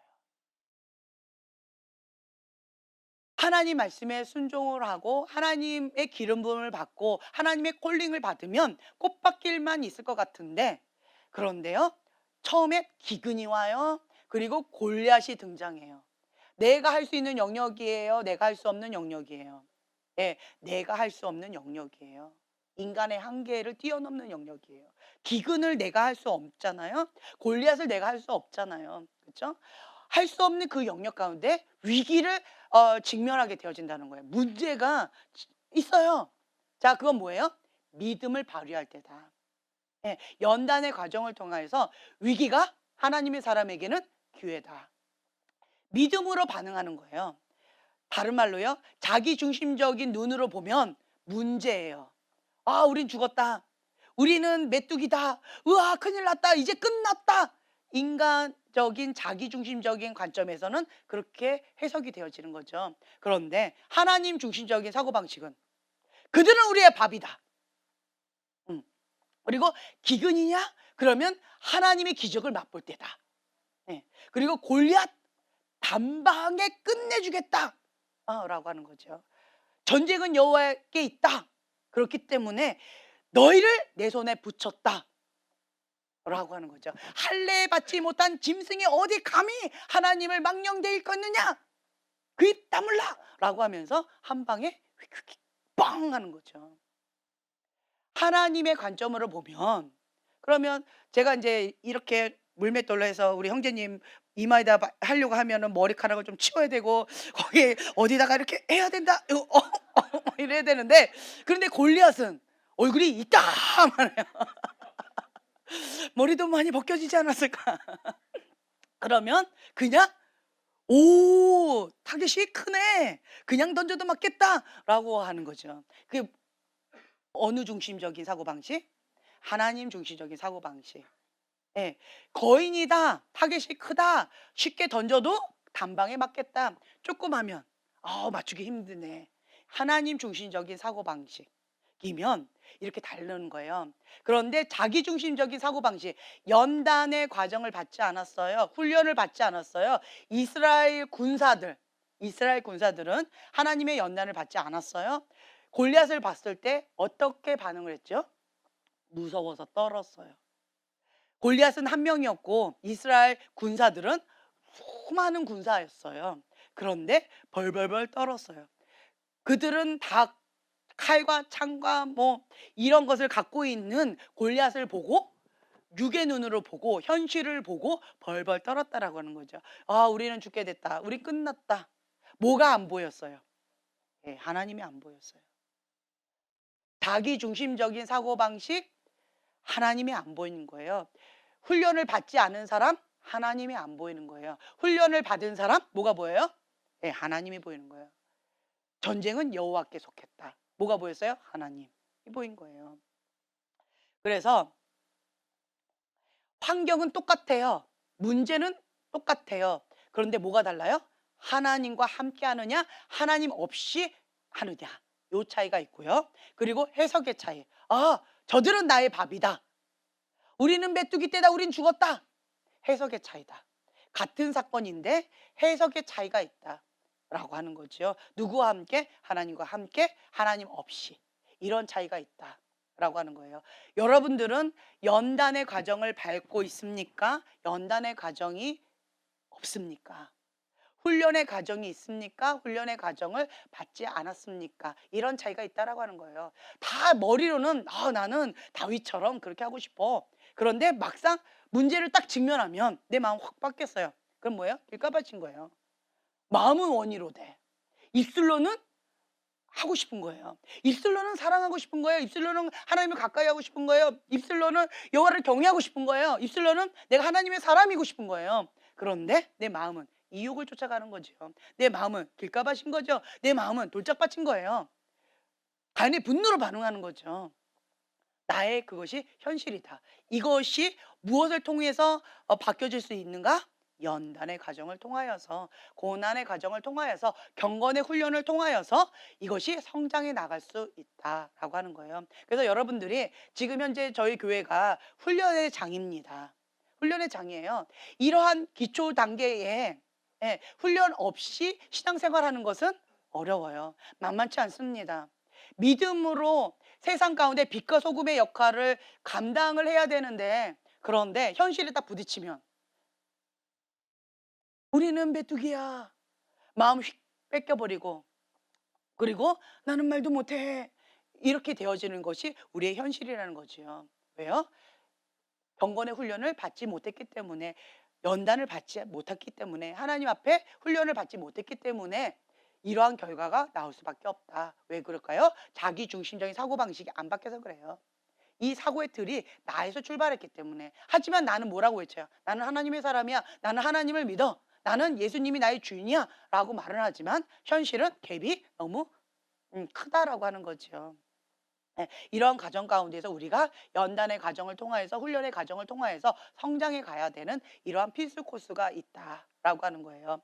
하나님 말씀에 순종을 하고 하나님의 기름 부음을 받고 하나님의 콜링을 받으면 꽃밭길만 있을 것 같은데, 그런데요, 처음에 기근이 와요. 그리고 골리앗이 등장해요. 내가 할 수 있는 영역이에요? 내가 할 수 없는 영역이에요? 예, 내가 할 수 없는 영역이에요. 인간의 한계를 뛰어넘는 영역이에요. 기근을 내가 할 수 없잖아요. 골리앗을 내가 할 수 없잖아요. 그렇죠? 할 수 없는 그 영역 가운데 위기를 직면하게 되어진다는 거예요. 문제가 있어요. 자, 그건 뭐예요? 믿음을 발휘할 때다. 예, 연단의 과정을 통해서 위기가 하나님의 사람에게는 기회다. 믿음으로 반응하는 거예요. 다른 말로요, 자기 중심적인 눈으로 보면 문제예요. 아, 우린 죽었다. 우리는 메뚜기다. 으아, 큰일 났다. 이제 끝났다. 인간적인 자기중심적인 관점에서는 그렇게 해석이 되어지는 거죠. 그런데 하나님 중심적인 사고방식은 그들은 우리의 밥이다. 그리고 기근이냐? 그러면 하나님의 기적을 맛볼 때다. 네. 그리고 골리앗 단방에 끝내주겠다. 라고 하는 거죠. 전쟁은 여호와께 있다. 그렇기 때문에 너희를 내 손에 붙였다. 라고 하는 거죠. 할례 받지 못한 짐승이 어디 감히 하나님을 망령되이 일컫느냐? 그 입 다물라! 라고 하면서 한 방에 휙휙 뻥 하는 거죠. 하나님의 관점으로 보면, 그러면 제가 이제 이렇게 물맷돌로 해서 우리 형제님 이마에다 하려고 하면은 머리카락을 좀 치워야 되고 거기에 어디다가 이렇게 해야 된다. 이래야 되는데, 그런데 골리앗은 얼굴이 이따만해요. 머리도 많이 벗겨지지 않았을까? 그러면 그냥 오, 타겟이 크네. 그냥 던져도 맞겠다라고 하는 거죠. 그 어느 중심적인 사고방식? 하나님 중심적인 사고방식. 예, 거인이다. 타겟이 크다. 쉽게 던져도 단방에 맞겠다. 조금 하면 맞추기 힘드네. 하나님 중심적인 사고방식이면 이렇게 다르는 거예요. 그런데 자기 중심적인 사고방식, 연단의 과정을 받지 않았어요. 훈련을 받지 않았어요. 이스라엘 군사들은 하나님의 연단을 받지 않았어요. 골리앗을 봤을 때 어떻게 반응을 했죠? 무서워서 떨었어요. 골리앗은 한 명이었고 이스라엘 군사들은 수많은 군사였어요. 그런데 벌벌벌 떨었어요. 그들은 다 칼과 창과 뭐 이런 것을 갖고 있는 골리앗을 보고 육의 눈으로 보고 현실을 보고 벌벌 떨었다라고 하는 거죠. 우리는 죽게 됐다. 우리 끝났다. 뭐가 안 보였어요? 예, 하나님이 안 보였어요. 자기 중심적인 사고방식, 하나님이 안 보이는 거예요. 훈련을 받지 않은 사람, 하나님이 안 보이는 거예요. 훈련을 받은 사람, 뭐가 보여요? 예, 하나님이 보이는 거예요. 전쟁은 여호와께 속했다. 뭐가 보였어요? 하나님이 보인 거예요. 그래서 환경은 똑같아요. 문제는 똑같아요. 그런데 뭐가 달라요? 하나님과 함께 하느냐, 하나님 없이 하느냐, 요 차이가 있고요. 그리고 해석의 차이. 저들은 나의 밥이다. 우리는 메뚜기 떼다. 우린 죽었다. 해석의 차이다. 같은 사건인데 해석의 차이가 있다 라고 하는 거죠. 누구와 함께? 하나님과 함께, 하나님 없이. 이런 차이가 있다 라고 하는 거예요. 여러분들은 연단의 과정을 밟고 있습니까? 연단의 과정이 없습니까? 훈련의 과정이 있습니까? 훈련의 과정을 받지 않았습니까? 이런 차이가 있다라고 하는 거예요. 다 머리로는 나는 다윗처럼 그렇게 하고 싶어. 그런데 막상 문제를 딱 직면하면 내 마음 확 바뀌었어요. 그럼 뭐예요? 길가빠진 거예요. 마음은 원이로 돼. 입술로는 하고 싶은 거예요. 입술로는 사랑하고 싶은 거예요. 입술로는 하나님을 가까이 하고 싶은 거예요. 입술로는 여호와를 경외하고 싶은 거예요. 입술로는 내가 하나님의 사람이고 싶은 거예요. 그런데 내 마음은 이욕을 쫓아가는 거죠. 내 마음은 길가밭인 거죠. 내 마음은 돌짝밭인 거예요. 간의 분노로 반응하는 거죠. 나의 그것이 현실이다. 이것이 무엇을 통해서 바뀌어질 수 있는가? 연단의 과정을 통하여서, 고난의 과정을 통하여서, 경건의 훈련을 통하여서 이것이 성장해 나갈 수 있다라고 하는 거예요. 그래서 여러분들이 지금 현재 저희 교회가 훈련의 장입니다. 훈련의 장이에요. 이러한 기초 단계에 훈련 없이 신앙생활하는 것은 어려워요. 만만치 않습니다. 믿음으로 세상 가운데 빛과 소금의 역할을 감당을 해야 되는데, 그런데 현실에 딱 부딪히면 우리는 메뚜기야. 마음 휙 뺏겨버리고, 그리고 나는 말도 못해. 이렇게 되어지는 것이 우리의 현실이라는 거죠. 왜요? 경건의 훈련을 받지 못했기 때문에, 연단을 받지 못했기 때문에, 하나님 앞에 훈련을 받지 못했기 때문에 이러한 결과가 나올 수밖에 없다. 왜 그럴까요? 자기 중심적인 사고방식이 안 바뀌어서 그래요. 이 사고의 틀이 나에서 출발했기 때문에. 하지만 나는 뭐라고 외쳐요? 나는 하나님의 사람이야. 나는 하나님을 믿어. 나는 예수님이 나의 주인이야 라고 말은 하지만 현실은 갭이 너무 크다라고 하는 거죠. 예, 이런 과정 가운데서 우리가 연단의 과정을 통하여서 훈련의 과정을 통하여서 성장해 가야 되는 이러한 필수 코스가 있다라고 하는 거예요.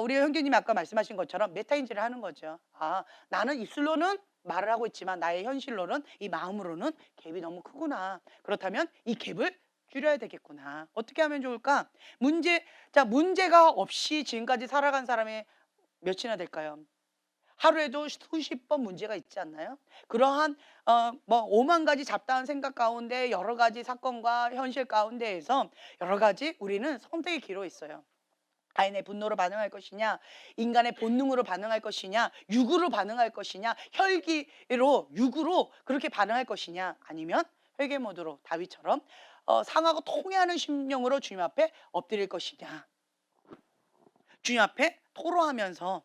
우리 형제님이 아까 말씀하신 것처럼 메타인지를 하는 거죠. 아, 나는 입술로는 말을 하고 있지만 나의 현실로는 이 마음으로는 갭이 너무 크구나. 그렇다면 이 갭을 줄여야 되겠구나. 어떻게 하면 좋을까? 문제가 없이 지금까지 살아간 사람이 몇이나 될까요? 하루에도 수십 번 문제가 있지 않나요? 그러한 뭐 5만 가지 잡다한 생각 가운데 여러 가지 사건과 현실 가운데에서 여러 가지 우리는 선택의 기로 있어요. 가인의 분노로 반응할 것이냐, 인간의 본능으로 반응할 것이냐, 육으로 반응할 것이냐, 혈기로 육으로 그렇게 반응할 것이냐, 아니면 회개 모드로 다윗처럼 상하고 통회하는 심령으로 주님 앞에 엎드릴 것이냐, 주님 앞에 토로하면서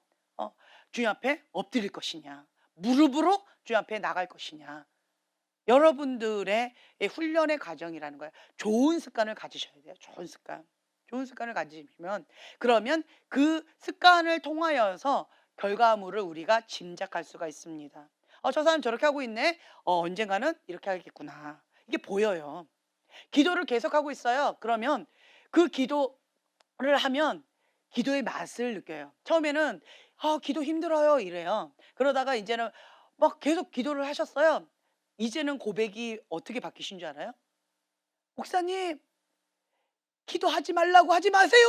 주님 앞에 엎드릴 것이냐, 무릎으로 주님 앞에 나갈 것이냐. 여러분들의 훈련의 과정이라는 거예요. 좋은 습관을 가지셔야 돼요. 좋은 습관. 좋은 습관을 가지시면 그러면 그 습관을 통하여서 결과물을 우리가 짐작할 수가 있습니다. 저 사람 저렇게 하고 있네. 언젠가는 이렇게 하겠구나. 이게 보여요. 기도를 계속하고 있어요. 그러면 그 기도를 하면 기도의 맛을 느껴요. 처음에는 기도 힘들어요 이래요. 그러다가 이제는 막 계속 기도를 하셨어요. 이제는 고백이 어떻게 바뀌신 줄 알아요? 목사님, 기도하지 말라고 하지 마세요.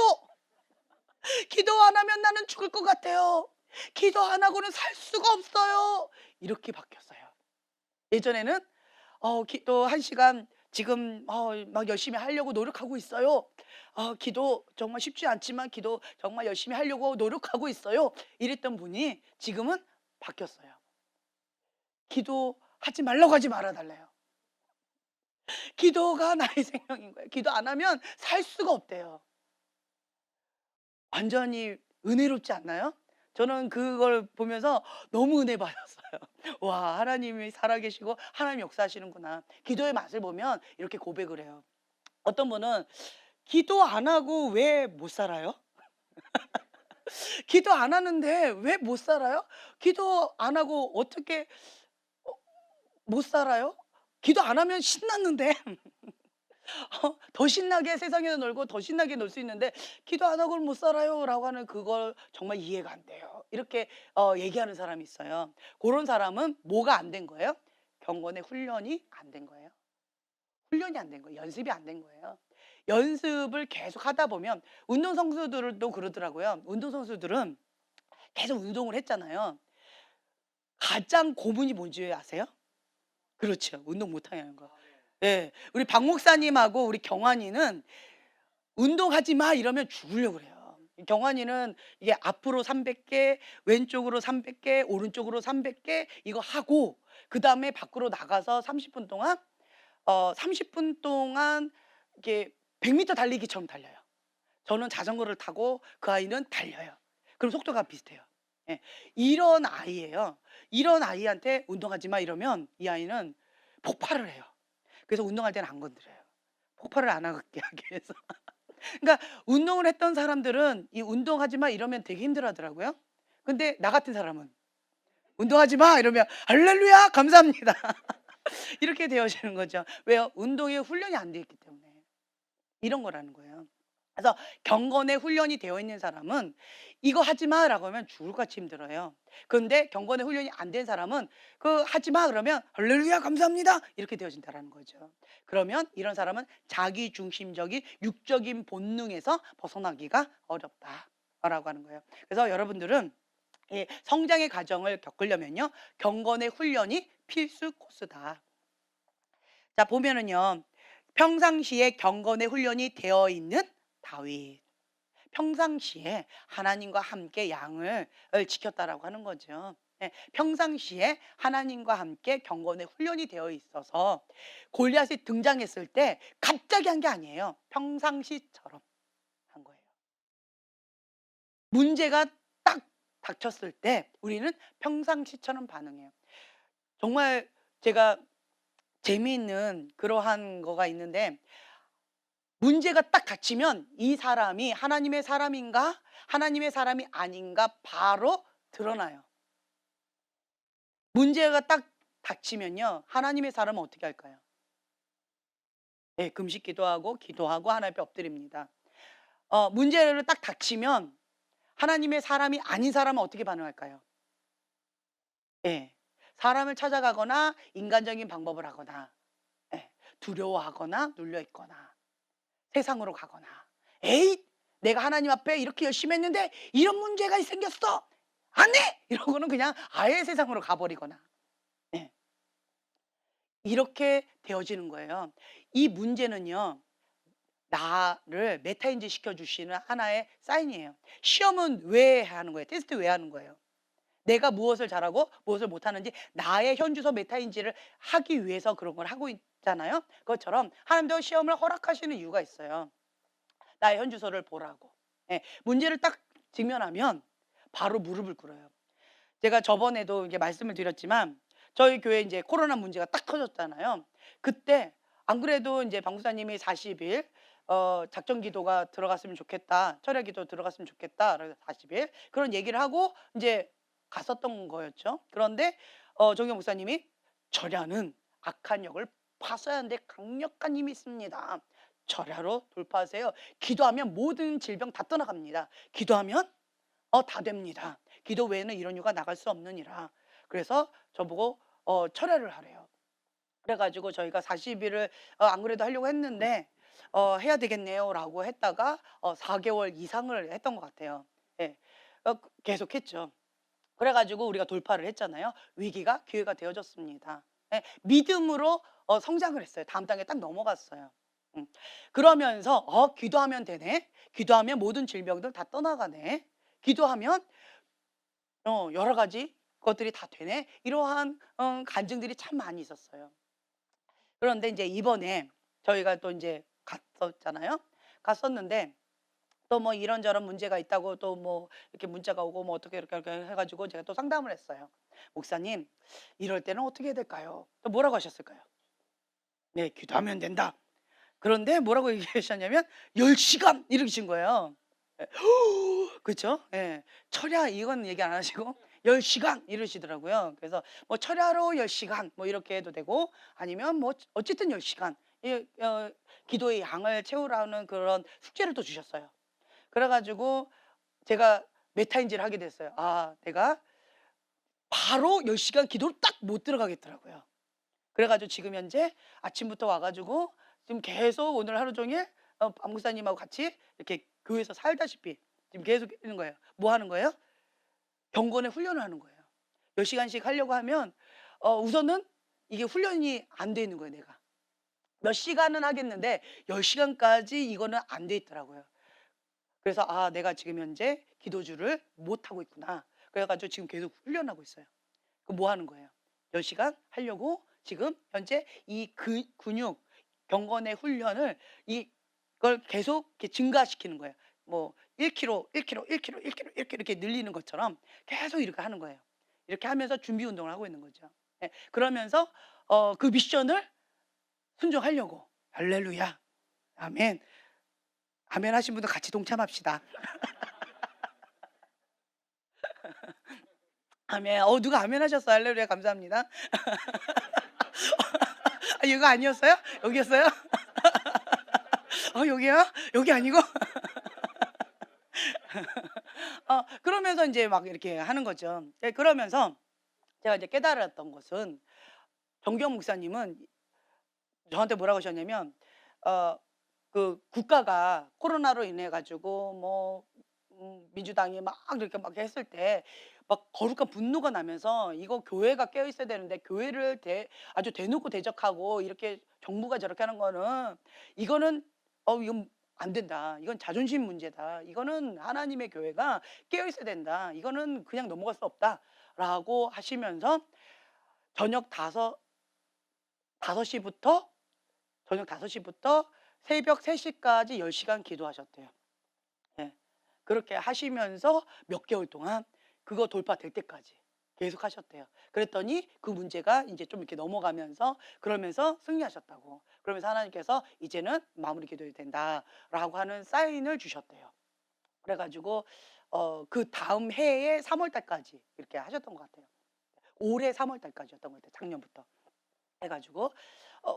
기도 안 하면 나는 죽을 것 같아요. 기도 안 하고는 살 수가 없어요. 이렇게 바뀌었어요. 예전에는 기도 1시간 지금 막 열심히 하려고 노력하고 있어요. 기도 정말 쉽지 않지만 기도 정말 열심히 하려고 노력하고 있어요. 이랬던 분이 지금은 바뀌었어요. 기도하지 말라고 하지 말아 달래요. 기도가 나의 생명인 거예요. 기도 안 하면 살 수가 없대요. 완전히 은혜롭지 않나요? 저는 그걸 보면서 너무 은혜 받았어요. 와, 하나님이 살아계시고 하나님 역사하시는구나. 기도의 맛을 보면 이렇게 고백을 해요. 어떤 분은 기도 안 하고 왜 못 살아요? 기도 안 하는데 왜 못 살아요? 기도 안 하고 어떻게 못 살아요? 기도 안 하면 신났는데 더 신나게 세상에서 놀고 더 신나게 놀 수 있는데 기도 안 하고는 못 살아요라고 하는 그걸 정말 이해가 안 돼요. 이렇게 얘기하는 사람이 있어요. 그런 사람은 뭐가 안 된 거예요? 경건의 훈련이 안 된 거예요. 훈련이 안 된 거예요. 연습이 안 된 거예요. 연습을 계속 하다 보면 운동선수들도 그러더라고요. 운동선수들은 계속 운동을 했잖아요. 가장 고문이 뭔지 아세요? 그렇죠. 운동 못하게 하는 거. 예. 우리 박 목사님하고 우리 경환이는 운동하지 마 이러면 죽으려고 그래요. 경환이는 이게 앞으로 300개, 왼쪽으로 300개, 오른쪽으로 300개 이거 하고 그다음에 밖으로 나가서 30분 동안 30분 동안 이게 100m 달리기처럼 달려요. 저는 자전거를 타고 그 아이는 달려요. 그럼 속도가 비슷해요. 예. 이런 아이예요. 이런 아이한테 운동하지 마 이러면 이 아이는 폭발을 해요. 그래서 운동할 때는 안 건드려요. 폭발을 안 하게 하기 위해서. 그러니까 운동을 했던 사람들은 이 "운동하지 마." 이러면 되게 힘들어하더라고요. 근데 나 같은 사람은 "운동하지 마." 이러면 "할렐루야. 감사합니다." 이렇게 되어지는 거죠. 왜요? 운동의 훈련이 안 돼 있기 때문에. 이런 거라는 거예요. 그래서 경건의 훈련이 되어 있는 사람은 "이거 하지 마."라고 하면 죽을 것 같이 힘들어요. 그런데 경건의 훈련이 안 된 사람은 그 "하지 마." 그러면 "할렐루야. 감사합니다." 이렇게 되어진다라는 거죠. 그러면 이런 사람은 자기 중심적인 육적인 본능에서 벗어나기가 어렵다라고 하는 거예요. 그래서 여러분들은 이 성장의 과정을 겪으려면요. 경건의 훈련이 필수 코스다. 자, 보면은요. 평상시에 경건의 훈련이 되어 있는 다윗. 평상시에 하나님과 함께 양을 지켰다라고 하는 거죠. 예, 평상시에 하나님과 함께 경건의 훈련이 되어 있어서 골리앗이 등장했을 때 갑자기 한 게 아니에요. 평상시처럼 한 거예요. 문제가 딱 닥쳤을 때 우리는 평상시처럼 반응해요. 정말 제가 재미있는 그러한 거가 있는데 문제가 딱 닥치면 이 사람이 하나님의 사람인가 하나님의 사람이 아닌가 바로 드러나요. 문제가 딱 닥치면요. 하나님의 사람은 어떻게 할까요? 네, 금식 기도하고 하나님 앞에 엎드립니다. 문제를 딱 닥치면 하나님의 사람이 아닌 사람은 어떻게 반응할까요? 예. 사람을 찾아가거나 인간적인 방법을 하거나, 예, 두려워하거나 눌려 있거나 세상으로 가거나, 에이, 내가 하나님 앞에 이렇게 열심히 했는데 이런 문제가 생겼어, 안 해! 이러고는 그냥 아예 세상으로 가버리거나, 예, 이렇게 되어지는 거예요. 이 문제는요, 나를 메타인지 시켜주시는 하나의 사인이에요. 시험은 왜 하는 거예요? 테스트 왜 하는 거예요? 내가 무엇을 잘하고 무엇을 못하는지 나의 현주소 메타인지를 하기 위해서 그런 걸 하고 있잖아요. 그것처럼 하나님도 시험을 허락하시는 이유가 있어요. 나의 현주소를 보라고. 예, 문제를 딱 직면하면 바로 무릎을 꿇어요. 제가 저번에도 이게 말씀을 드렸지만 저희 교회 이제 코로나 문제가 딱 터졌잖아요. 그때 안 그래도 이제 방구사님이 40일 작전 기도가 들어갔으면 좋겠다, 철야 기도 들어갔으면 좋겠다, 그래서 40일 그런 얘기를 하고 이제 갔었던 거였죠. 그런데 정경 목사님이 절야는 악한 역을 파서야 하는데 강력한 힘이 있습니다. 절야로 돌파하세요. 기도하면 모든 질병 다 떠나갑니다. 기도하면 다 됩니다. 기도 외에는 이런 이유가 나갈 수 없느니라. 그래서 저보고 철야를 하래요. 그래가지고 저희가 40일을 안 그래도 하려고 했는데 해야 되겠네요라고 했다가 4개월 이상을 했던 것 같아요. 예, 계속 했죠. 그래가지고 우리가 돌파를 했잖아요. 위기가 기회가 되어졌습니다. 예, 믿음으로 성장을 했어요. 다음 단계 딱 넘어갔어요. 그러면서 기도하면 되네. 기도하면 모든 질병들 다 떠나가네. 기도하면 여러 가지 것들이 다 되네. 이러한 간증들이 참 많이 있었어요. 그런데 이제 이번에 저희가 또 이제 갔었잖아요. 갔었는데 또 뭐 이런저런 문제가 있다고 또 뭐 이렇게 문자가 오고 뭐 어떻게 이렇게 해가지고 제가 또 상담을 했어요. 목사님, 이럴 때는 어떻게 해야 될까요? 또 뭐라고 하셨을까요? 네, 기도하면 된다. 그런데 뭐라고 얘기하셨냐면 10시간 이러신 거예요. 예. 그쵸? 예. 철야 이건 얘기 안 하시고 10시간 이러시더라고요. 그래서 뭐 철야로 10시간 뭐 이렇게 해도 되고 아니면 뭐 어쨌든 10시간 이 기도의 양을 채우라는 그런 숙제를 또 주셨어요. 그래 가지고 제가 메타인지를 하게 됐어요. 아, 내가 바로 10시간 기도를 딱 못 들어가겠더라고요. 그래 가지고 지금 현재 아침부터 와 가지고 지금 계속 오늘 하루 종일 안 목사님하고 같이 이렇게 교회에서 살다시피 지금 계속 있는 거예요. 뭐 하는 거예요? 경건의 훈련을 하는 거예요. 10시간씩 하려고 하면 우선은 이게 훈련이 안 돼 있는 거예요, 내가. 몇 시간은 하겠는데 10시간까지 이거는 안 돼 있더라고요. 그래서 '아, 내가 지금 현재 기도주를 못 하고 있구나.' 그래 가지고 지금 계속 훈련하고 있어요. 그 뭐 하는 거예요? 10시간 하려고 지금 현재 이 근육 경건의 훈련을 이걸 계속 이렇게 증가시키는 거예요. 뭐 1kg, 1kg, 1kg, 1kg, 1kg 이렇게 늘리는 것처럼 계속 이렇게 하는 거예요. 이렇게 하면서 준비 운동을 하고 있는 거죠. 예. 그러면서 그 미션을 순종하려고. 할렐루야. 아멘. 아멘 하신 분들 같이 동참합시다. 아멘. 누가 아멘 하셨어. 할렐루야. 감사합니다. 이거 아니었어요? 여기였어요? 여기요? 여기 아니고? 그러면서 이제 막 이렇게 하는 거죠. 예, 그러면서 제가 이제 깨달았던 것은 정경 목사님은 저한테 뭐라고 하셨냐면 어 그 국가가 코로나로 인해 가지고 뭐 민주당이 막 이렇게 막 했을 때 막 거룩한 분노가 나면서 "이거 교회가 깨어 있어야 되는데 교회를 아주 대놓고 대적하고 이렇게 정부가 저렇게 하는 거는 이거는 이건 안 된다. 이건 자존심 문제다. 이거는 하나님의 교회가 깨어 있어야 된다. 이거는 그냥 넘어갈 수 없다."라고 하시면서 저녁 다섯 시부터 저녁 5시부터 새벽 3시까지 10시간 기도하셨대요. 예. 그렇게 하시면서 몇 개월 동안 그거 돌파될 때까지 계속 하셨대요. 그랬더니 그 문제가 인제 좀 이렇게 넘어가면서 그러면서 승리하셨다고. 그러면서 하나님께서 "이제는 마무리 기도해도 된다."라고 하는 사인을 주셨대요. 그래 가지고 그다음 해에 3월 달까지 이렇게 하셨던 것 같아요. 올해 3월 달까지였던 것 같아요. 작년부터 해 가지고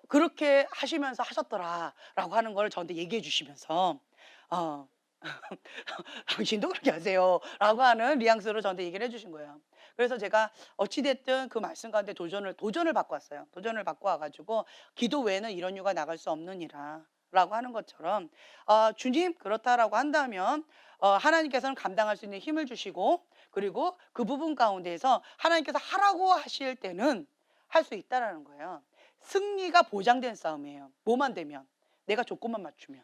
"그렇게 하시면서 하셨더라."라고 하는 걸 저한테 얘기해 주시면서 어 "당신도 그렇게 하세요."라고 하는 뉘앙스로 저한테 얘기를 해 주신 거예요. 그래서 제가 어찌 됐든 그 말씀 가운데 도전을 받고 왔어요. 도전을 받고 와 가지고 "기도 외에는 이런 이유가 나갈 수 없느니라."라고 하는 것처럼 주님 그렇다라고 한다면 하나님께서는 감당할 수 있는 힘을 주시고, 그리고 그 부분 가운데에서 하나님께서 하라고 하실 때는 할 수 있다라는 거예요. 승리가 보장된 싸움이에요. 뭐만 되면, 내가 조건만 맞추면.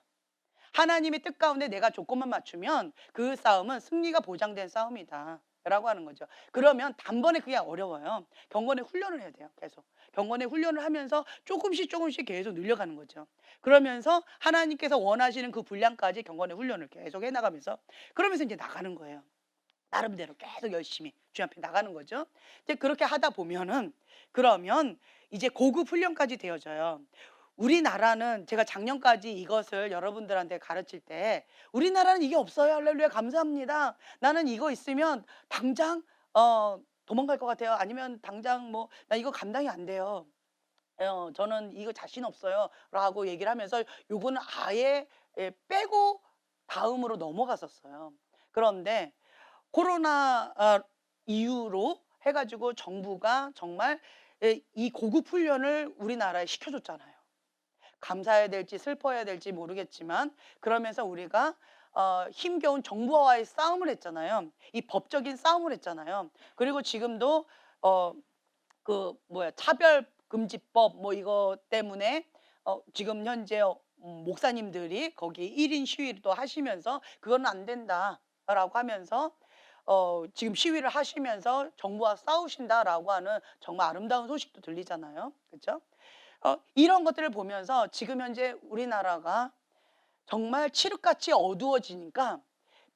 하나님의 뜻 가운데 내가 조건만 맞추면 그 싸움은 승리가 보장된 싸움이다 라고 하는 거죠. 그러면 단번에 그게 어려워요. 경건의 훈련을 해야 돼요. 계속 경건의 훈련을 하면서 조금씩 계속 늘려가는 거죠. 그러면서 하나님께서 원하시는 그 분량까지 경건의 훈련을 계속 해나가면서, 그러면서 이제 나가는 거예요. 나름대로 계속 열심히 주 앞에 나가는 거죠. 이제 그렇게 하다 보면은, 그러면 이제 고급 훈련까지 되어져요. 우리나라는, 제가 작년까지 이것을 여러분들한테 가르칠 때 "우리나라는 이게 없어요. 할렐루야. 감사합니다. 나는 이거 있으면 당장 도망갈 것 같아요." 아니면 당장 뭐 "나 이거 감당이 안 돼요. 저는 이거 자신 없어요."라고 얘기를 하면서 요거는 아예 빼고 다음으로 넘어갔었어요. 그런데 코로나 이후로 해 가지고 정부가 정말 이 고급 훈련을 우리나라에 시켜줬잖아요. 감사해야 될지 슬퍼해야 될지 모르겠지만, 그러면서 우리가 힘겨운 정부와의 싸움을 했잖아요. 이 법적인 싸움을 했잖아요. 그리고 지금도 어 차별금지법 뭐 이거 때문에 지금 현재 목사님들이 거기 1인 시위도 하시면서 "그거는 안 된다."라고 하면서 지금 시위를 하시면서 "정부와 싸우신다."라고 하는 정말 아름다운 소식도 들리잖아요. 그죠? 이런 것들을 보면서 지금 현재 우리나라가 정말 칠흑같이 어두워지니까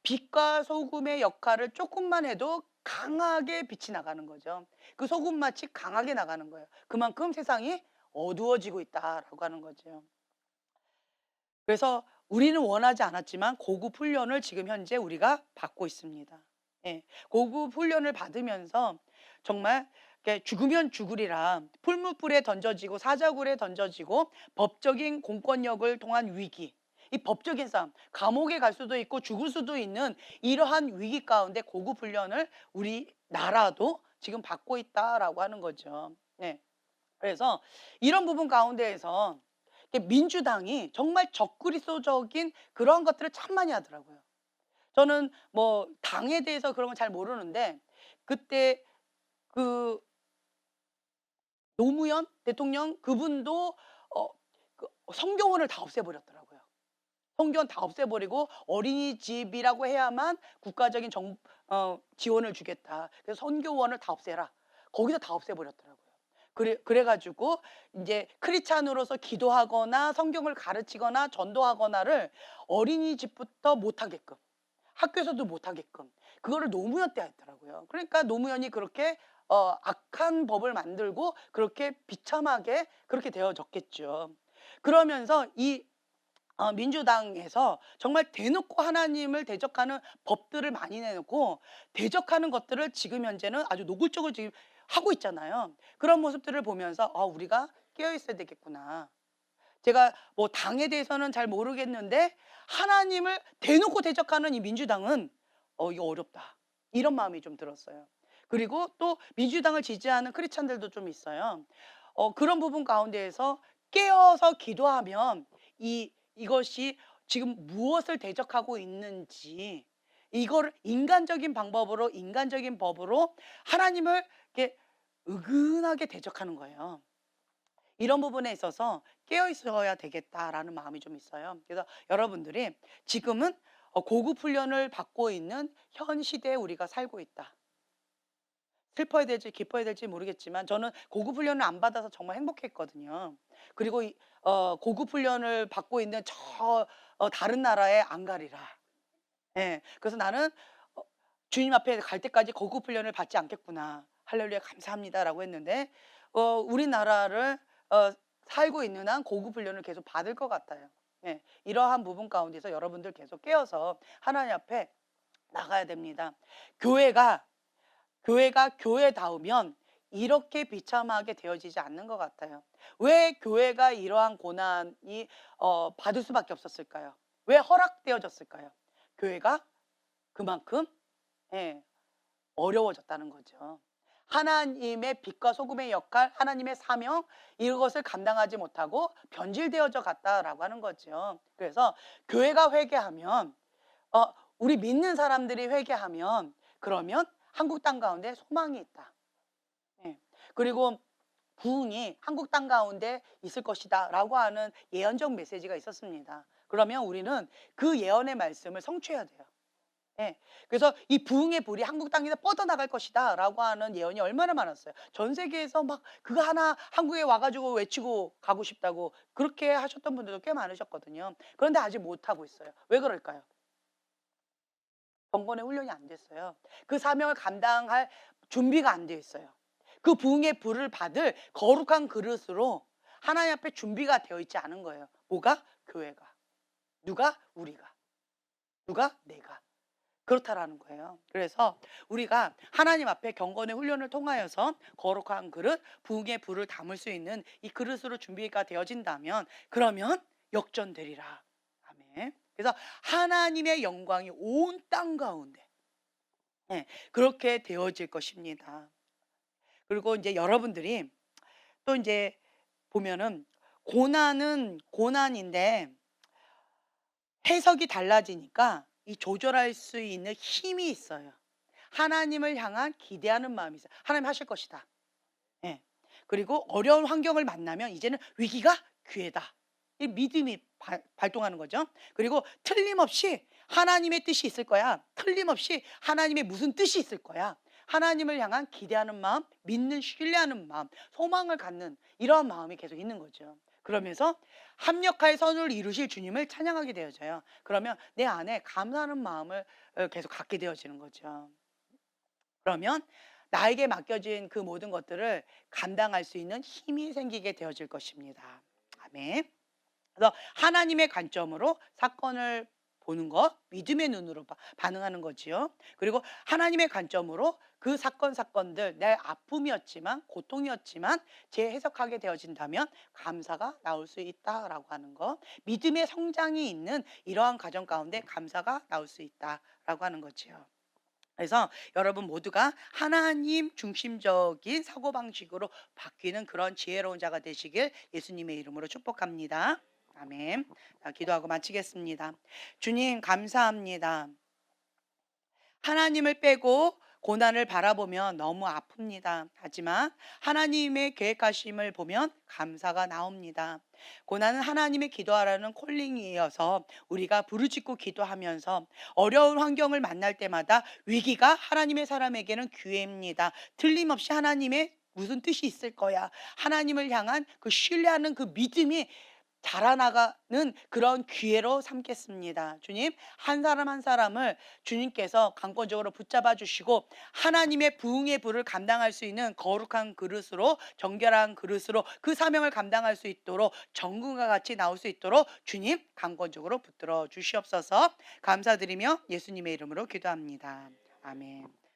빛과 소금의 역할을 조금만 해도 강하게 빛이 나가는 거죠. 그 소금맛이 강하게 나가는 거예요. 그만큼 세상이 어두워지고 있다라고 하는 거죠. 그래서 우리는 원하지 않았지만 고급 훈련을 지금 현재 우리가 받고 있습니다. 예. 고급 훈련을 받으면서 정말 이렇게 죽으면 죽으리라, 풀무불에 던져지고 사자굴에 던져지고 법적인 공권력을 통한 위기, 이 법적인 싸움, 감옥에 갈 수도 있고 죽을 수도 있는 이러한 위기 가운데 고급 훈련을 우리나라도 지금 받고 있다라고 하는 거죠. 네. 그래서 이런 부분 가운데에서 민주당이 정말 적그리스도적인 그런 것들을 참 많이 하더라고요. 저는 뭐 당에 대해서 그런 건 잘 모르는데, 그때 그 노무현 대통령 그분도 어 성교원을 다 없애버렸더라고요. 성교원 다 없애버리고 어린이집이라고 해야만 국가적인 지원을 주겠다. 그래서 선교원을 다 없애라. 거기서 다 없애버렸더라고요. 그래 가지고 인제 크리스찬으로서 기도하거나 성경을 가르치거나 전도하거나를 어린이집부터 못 하게끔, 학교에서도 못 하게끔 그거를 노무현 때 했더라고요. 그러니까 노무현이 그렇게 악한 법을 만들고 그렇게 비참하게 그렇게 되어졌겠죠. 그러면서 이 민주당에서 정말 대놓고 하나님을 대적하는 법들을 많이 내놓고, 대적하는 것들을 지금 현재는 아주 노골적으로 지금 하고 있잖아요. 그런 모습들을 보면서 '아 우리가 깨어 있어야 되겠구나.' 제가 뭐 당에 대해서는 잘 모르겠는데 하나님을 대놓고 대적하는 이 민주당은 이거 어렵다, 이런 마음이 좀 들었어요. 그리고 또 민주당을 지지하는 크리스찬들도 좀 있어요. 그런 부분 가운데에서 깨어서 기도하면 이것이 지금 무엇을 대적하고 있는지, 이거를 인간적인 방법으로, 인간적인 법으로 하나님을 이렇게 의근하게 대적하는 거예요. 이런 부분에 있어서 깨어 있어야 되겠다라는 마음이 좀 있어요. 그래서 여러분들이 지금은 고급 훈련을 받고 있는 현 시대에 우리가 살고 있다. 슬퍼야 될지 기뻐야 될지 모르겠지만 저는 고급 훈련을 안 받아서 정말 행복했거든요. 그리고 고급 훈련을 받고 있는 저 다른 나라에 안 가리라. 예. 그래서 나는 어 '주님 앞에 갈 때까지 고급 훈련을 받지 않겠구나. 할렐루야 감사합니다.'라고 했는데 우리나라를 살고 있는 한 고급 훈련을 계속 받을 것 같아요. 예. 이러한 부분 가운데서 여러분들 계속 깨어서 하나님 앞에 나가야 됩니다. 교회가 교회다우면 이렇게 비참하게 되어지지 않는 것 같아요. 왜 교회가 이러한 고난이 받을 수밖에 없었을까요? 왜 허락되어졌을까요? 교회가 그만큼 예, 어려워졌다는 거죠. 하나님의 빛과 소금의 역할, 하나님의 사명 이것을 감당하지 못하고 변질되어져 갔다라고 하는 거죠. 그래서 교회가 회개하면 우리 믿는 사람들이 회개하면 그러면 한국 땅 가운데 소망이 있다. 예. 그리고 부흥이 한국 땅 가운데 있을 것이다 라고 하는 예언적 메시지가 있었습니다. 그러면 우리는 그 예언의 말씀을 성취해야 돼요. 예. 그래서 이 부흥의 불이 한국 땅에서 뻗어나갈 것이다 라고 하는 예언이 얼마나 많았어요. 전 세계에서 막 그거 하나 한국에 와가지고 외치고 가고 싶다고 그렇게 하셨던 분들도 꽤 많으셨거든요. 그런데 아직 못하고 있어요. 왜 그럴까요? 경건의 훈련이 안 됐어요. 그 사명을 감당할 준비가 안 돼 있어요. 그 부흥의 불을 받을 거룩한 그릇으로 하나님 앞에 준비가 되어 있지 않은 거예요. 뭐가? 교회가. 누가? 우리가. 누가? 내가. 그렇다라는 거예요. 그래서 우리가 하나님 앞에 경건의 훈련을 통하여서 거룩한 그릇, 부흥의 불을 담을 수 있는 이 그릇으로 준비가 되어진다면 그러면 역전되리라. 아멘. 그래서 하나님의 영광이 온 땅 가운데 그렇게 되어질 것입니다. 그리고 이제 여러분들이 또 이제 보면은 고난은 고난인데 해석이 달라지니까 이 조절할 수 있는 힘이 있어요. 하나님을 향한 기대하는 마음이 있어요. 하나님 하실 것이다. 예. 그리고 어려운 환경을 만나면 이제는 위기가 기회다. 이 믿음이 발동하는 거죠. 그리고 틀림없이 하나님의 뜻이 있을 거야. 틀림없이 하나님의 무슨 뜻이 있을 거야. 하나님을 향한 기대하는 마음, 믿는 신뢰하는 마음, 소망을 갖는 이러한 마음이 계속 있는 거죠. 그러면서 합력하여 선을 이루실 주님을 찬양하게 되어져요. 그러면 내 안에 감사하는 마음을 계속 갖게 되어지는 거죠. 그러면 나에게 맡겨진 그 모든 것들을 감당할 수 있는 힘이 생기게 되어질 것입니다. 아멘. 그래서 하나님의 관점으로 사건을 보는 것, 믿음의 눈으로 반응하는 거지요. 그리고 하나님의 관점으로 그 사건들, 내 아픔이었지만, 고통이었지만 재해석하게 되어진다면 감사가 나올 수 있다라고 하는 것. 믿음의 성장이 있는 이러한 과정 가운데 감사가 나올 수 있다라고 하는 거지요. 그래서 여러분 모두가 하나님 중심적인 사고방식으로 바뀌는 그런 지혜로운 자가 되시길 예수님의 이름으로 축복합니다. 아멘. 자, 기도하고 마치겠습니다. 주님 감사합니다. 하나님을 빼고 고난을 바라보면 너무 아픕니다. 하지만 하나님의 계획하심을 보면 감사가 나옵니다. 고난은 하나님의 기도하라는 콜링이어서 우리가 부르짖고 기도하면서 어려운 환경을 만날 때마다 위기가 하나님의 사람에게는 기회입니다. 틀림없이 하나님의 무슨 뜻이 있을 거야. 하나님을 향한 그 신뢰하는 그 믿음이 자라나가는 그런 기회로 삼겠습니다. 주님, 한 사람 한 사람을 주님께서 강권적으로 붙잡아 주시고 하나님의 부흥의 불을 감당할 수 있는 거룩한 그릇으로, 정결한 그릇으로 그 사명을 감당할 수 있도록 정금과 같이 나올 수 있도록 주님 강권적으로 붙들어 주시옵소서. 감사드리며 예수님의 이름으로 기도합니다. 아멘.